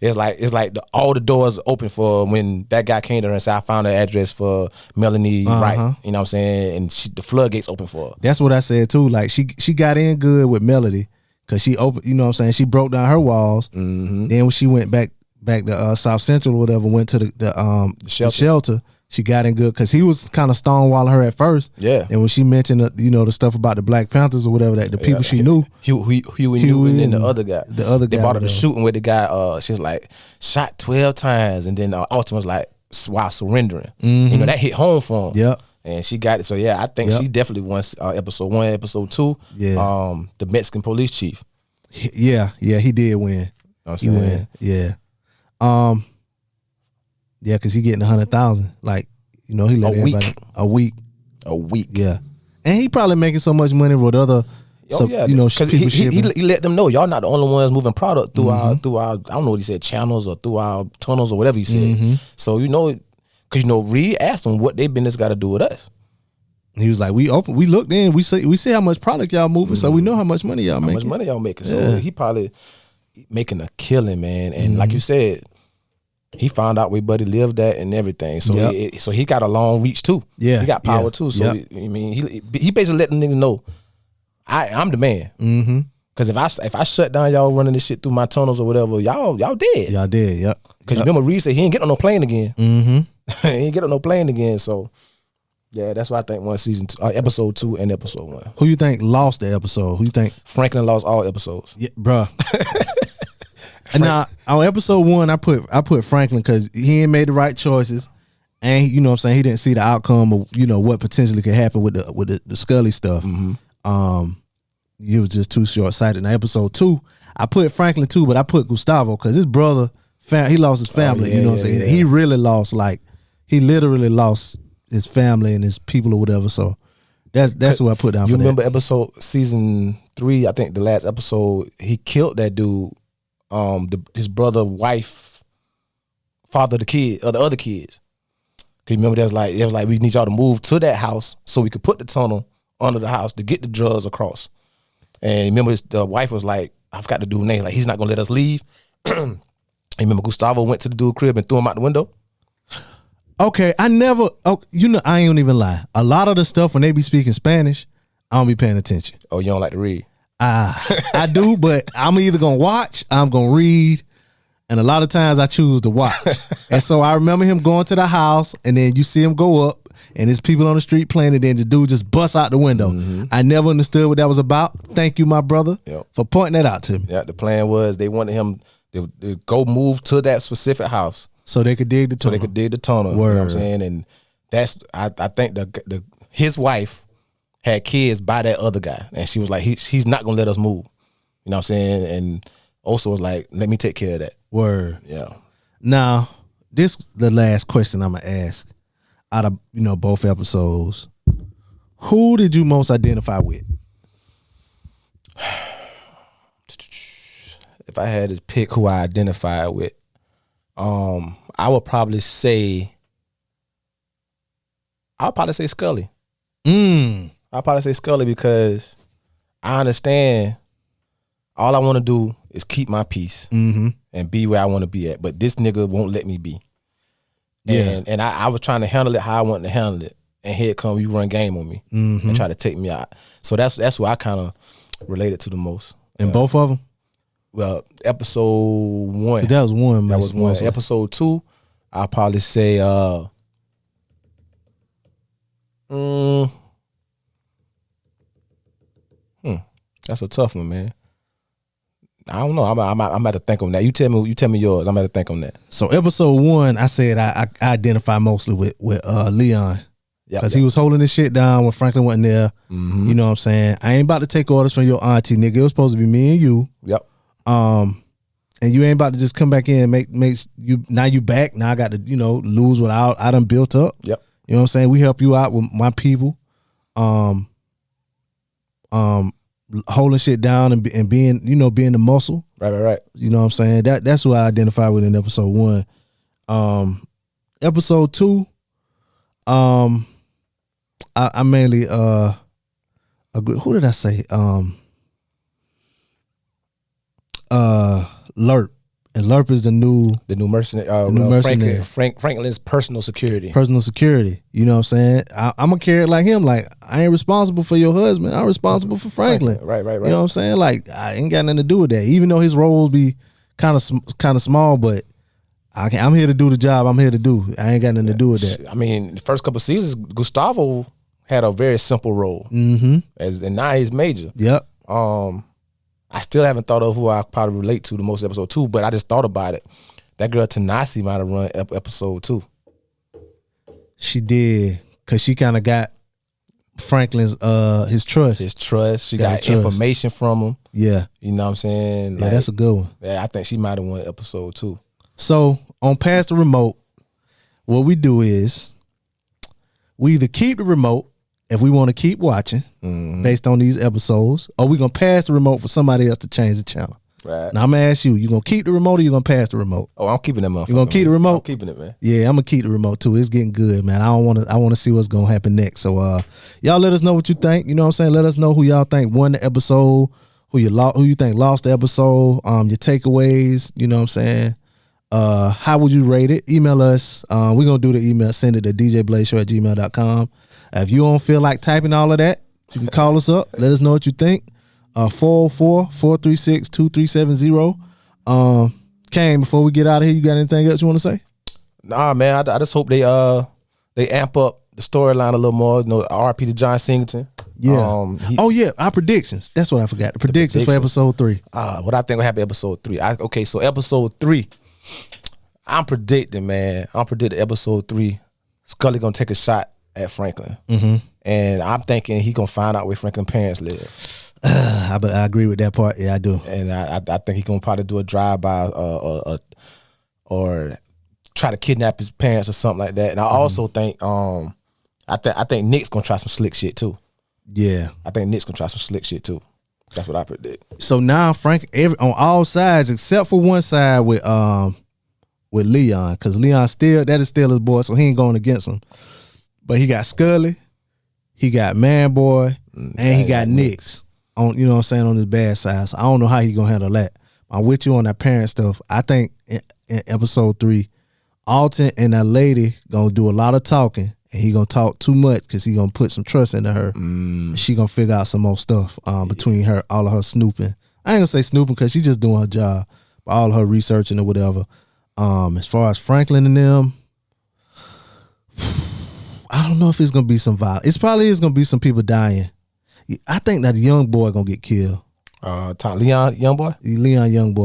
It's like all the doors open for when that guy came to her and said, I found the address for Melanie Wright. You know what I'm saying? And the floodgates open for her. That's what I said too. Like she got in good with Melody. Cause she opened, you know what I'm saying? She broke down her walls. Then when she went back to South Central or whatever, went to the shelter, she got in good because he was kind of stonewalling her at first. Yeah. And when she mentioned the stuff about the Black Panthers or whatever, that the people she knew, Huey and then the other guy. They brought her to shooting with the guy. She was like shot 12 times, and then Alton was like while surrendering. That hit home for him. Yep. And she got it. So yeah, I think she definitely won episode 1, episode 2. Yeah. The Mexican police chief. Yeah, he did win. He win. Yeah. Yeah, because he getting 100,000. Like, he let everybody a week. Yeah. And he probably making so much money with other because he let them know y'all not the only ones moving product through our I don't know what he said, channels or through our tunnels or whatever he said. So because Reed asked him what their business got to do with us. He was like, we looked in, we see how much product y'all moving, so we know how much money y'all making. How much money y'all making? So he probably making a killing, man. And like you said, he found out where Buddy lived at and everything. So so he got a long reach too. Yeah, he got power too. So he basically letting niggas know, I'm the man. Cause if I shut down y'all running this shit through my tunnels or whatever, y'all dead. Y'all did, yep. Cause you remember Reed said he ain't get on no plane again. Mm-hmm. He ain't get on no plane again. So yeah, that's why I think episode 2 and episode 1. Who you think lost the episode? Who you think? Franklin lost all episodes. Yeah, bruh. Now on episode 1, I put Franklin because he ain't made the right choices, and you know what I'm saying, he didn't see the outcome of what potentially could happen with the Scully stuff. He was just too short sighted. Now episode 2, I put Franklin too, but I put Gustavo because his brother he lost his family. You know what I'm saying? He really lost, like he literally lost his family and his people or whatever. So that's what I put down. You for remember that. season 3? I think the last episode, he killed that dude. His brother, wife, father of the other kids. Cause you remember it was like we need y'all to move to that house so we could put the tunnel under the house to get the drugs across. And remember the wife was like, I forgot the dude's name, like he's not gonna let us leave. And remember Gustavo went to the dude's crib and threw him out the window. Okay, I ain't gonna even lie. A lot of the stuff when they be speaking Spanish, I don't be paying attention. Oh, you don't like to read? I do, but I'm either gonna watch, I'm gonna read, and a lot of times I choose to watch. And so I remember him going to the house, and then you see him go up, and there's people on the street playing, and then the dude just busts out the window. I never understood what that was about. Thank you, my brother, for pointing that out to me. Yeah, the plan was they wanted him to go move to that specific house so they could dig the tunnel. You know what I'm saying? And that's I think his wife had kids by that other guy, and she was like, he's not gonna let us move. You know what I'm saying? And also was like, let me take care of that. Word. Yeah. Now, this the last question I'm gonna ask out of both episodes. Who did you most identify with? If I had to pick who I identified with, I would probably say Scully. I'll probably say Scully because I understand all I want to do is keep my peace and be where I want to be at. But this nigga won't let me be. Yeah. And I was trying to handle it how I wanted to handle it. And here it come, you run game on me and try to take me out. So that's what I kind of related to the most. And both of them? Well, episode 1. That was one. That was one. Mostly. Episode 2, I'll probably say that's a tough one, man. I don't know. I'm about to think on that. You tell me yours. I'm about to think on that. So episode 1, I said I identify mostly with Leon. Because he was holding this shit down when Franklin wasn't there. You know what I'm saying? I ain't about to take orders from your auntie, nigga. It was supposed to be me and you. Yep. And you ain't about to just come back in and make you now you back. Now I got to, lose what I done built up. Yep. You know what I'm saying? We help you out with my people. Holding shit down and being, being the muscle. Right. You know what I'm saying? That's who I identify with in episode 1. Episode 2, I mainly agree. Who did I say? Lerp. And Lerp is the new mercenary. Franklin's personal security. Personal security. You know what I'm saying? I'm gonna carry it like him. Like, I ain't responsible for your husband. I'm responsible for Franklin. Right. You know what I'm saying? Like, I ain't got nothing to do with that. Even though his roles be kind of small, but I'm here to do the job I'm here to do. I ain't got nothing to do with that. I mean, the first couple of seasons, Gustavo had a very simple role. And now he's major. Yep. I still haven't thought of who I probably relate to the most episode 2, but I just thought about it. That girl Tanasi might have run episode 2. She did, because she kind of got Franklin's his trust. She got information from him. Yeah. You know what I'm saying? Yeah, that's a good one. Yeah, I think she might have won episode 2. So on Pass the Remote, what we do is we either keep the remote if we want to keep watching based on these episodes, or we're going to pass the remote for somebody else to change the channel. Right. Now I'm going to ask you going to keep the remote or you going to pass the remote? Oh, I'm keeping that motherfucker. You going to keep the remote? I'm keeping it, man. Yeah, I'm going to keep the remote too. It's getting good, man. I want to see what's going to happen next. So y'all let us know what you think. You know what I'm saying? Let us know who y'all think won the episode, who you think lost the episode, your takeaways, you know what I'm saying? How would you rate it? Email us. We're going to do the email. Send it to djblazeshow@gmail.com. If you don't feel like typing all of that, you can call us up. Let us know what you think. 404-436-2370. Kane, before we get out of here, you got anything else you want to say? Nah, man. I just hope they amp up the storyline a little more. You know, RP to John Singleton. Yeah. Our predictions. That's what I forgot. The predictions for episode 3. What I think will happen episode 3. So episode 3, I'm predicting episode 3, Scully gonna take a shot at Franklin. And I'm thinking he gonna find out where Franklin's parents live. I agree with that part. Yeah, I do. And I think he gonna probably do a drive-by or try to kidnap his parents or something like that. And I also think I think Nick's gonna try some slick shit too. Yeah, I think Nick's gonna try some slick shit too. That's what I predict. So now Frank, on all sides except for one side with Leon, because Leon that is still his boy, so he ain't going against him. But he got Scully, he got Man Boy, and he got Nick's on. You know what I'm saying, on his bad side. So I don't know how he gonna handle that. I'm with you on that parent stuff. I think in episode 3, Alton and that lady gonna do a lot of talking. And he gonna talk too much because he gonna put some trust into her. She gonna figure out some more stuff between her, all of her snooping. I ain't gonna say snooping because she just doing her job, but all of her researching or whatever. As far as Franklin and them, I don't know if it's gonna be some violence. It's probably is gonna be some people dying. I think that young boy gonna get killed. Leon young boy.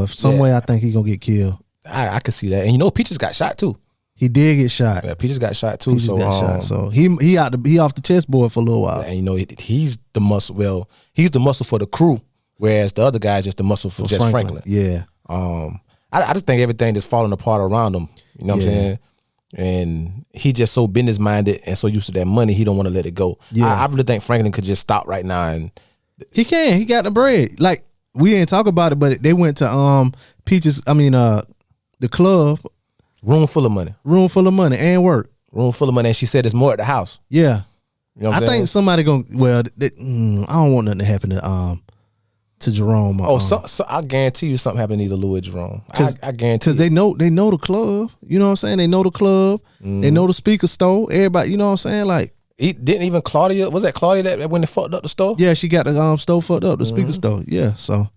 Some way I think he gonna get killed. I can see that, and you know Peaches got shot too. He did get shot. Yeah, Peaches got shot too. So he off the chessboard for a little while. And you know he's the muscle. Well, he's the muscle for the crew, whereas the other guy's just the muscle for just Franklin. Yeah. I just think everything is falling apart around him. You know what I'm saying? And he just so business minded and so used to that money, he don't want to let it go. Yeah. I really think Franklin could just stop right now, and he can. He got the bread. Like, we didn't talk about it, but they went to Peaches. I mean the club. Room full of money and work. Room full of money, and she said there's more at the house. Yeah, you know what I'm saying? think somebody gonna. Well, I don't want nothing to happen to Jerome. So I guarantee you something happened to either Lou or Jerome. I guarantee, because they know the club. You know what I'm saying? They know the club. They know the speaker store. Everybody. You know what I'm saying? Like, didn't even Claudia. Was that Claudia that when they fucked up the store? Yeah, she got the store fucked up. The speaker store. Yeah. So,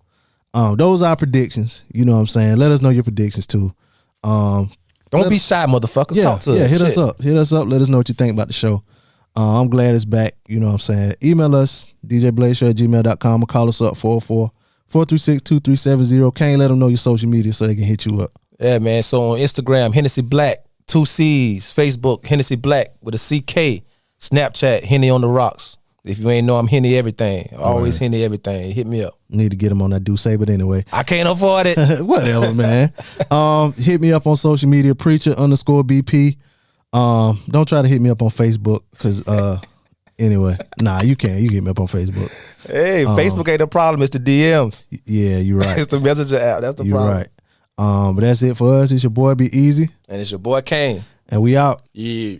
those are our predictions. You know what I'm saying? Let us know your predictions too. Don't be shy, motherfuckers. Talk to us. Yeah, hit us up. Hit us up. Let us know what you think about the show. I'm glad it's back. You know what I'm saying? Email us, djblazeshow@gmail.com, or call us up, 404-436-2370. Can't let them know your social media so they can hit you up. Yeah, man. So on Instagram, Hennessy Black, 2 C's. Facebook, Hennessy Black with a CK. Snapchat, Henny on the Rocks. If you ain't know, I'm Henny everything. Always Henny everything. Hit me up. Need to get him on that do say, but anyway. I can't afford it. Whatever, man. Hit me up on social media, Preacher_BP. Don't try to hit me up on Facebook, because anyway. Nah, you can. You can hit me up on Facebook. Hey, Facebook ain't the problem. It's the DMs. Yeah, you're right. It's the messenger app. That's the problem. You're right. But that's it for us. It's your boy Be Easy. And it's your boy Kane. And we out. Yeah.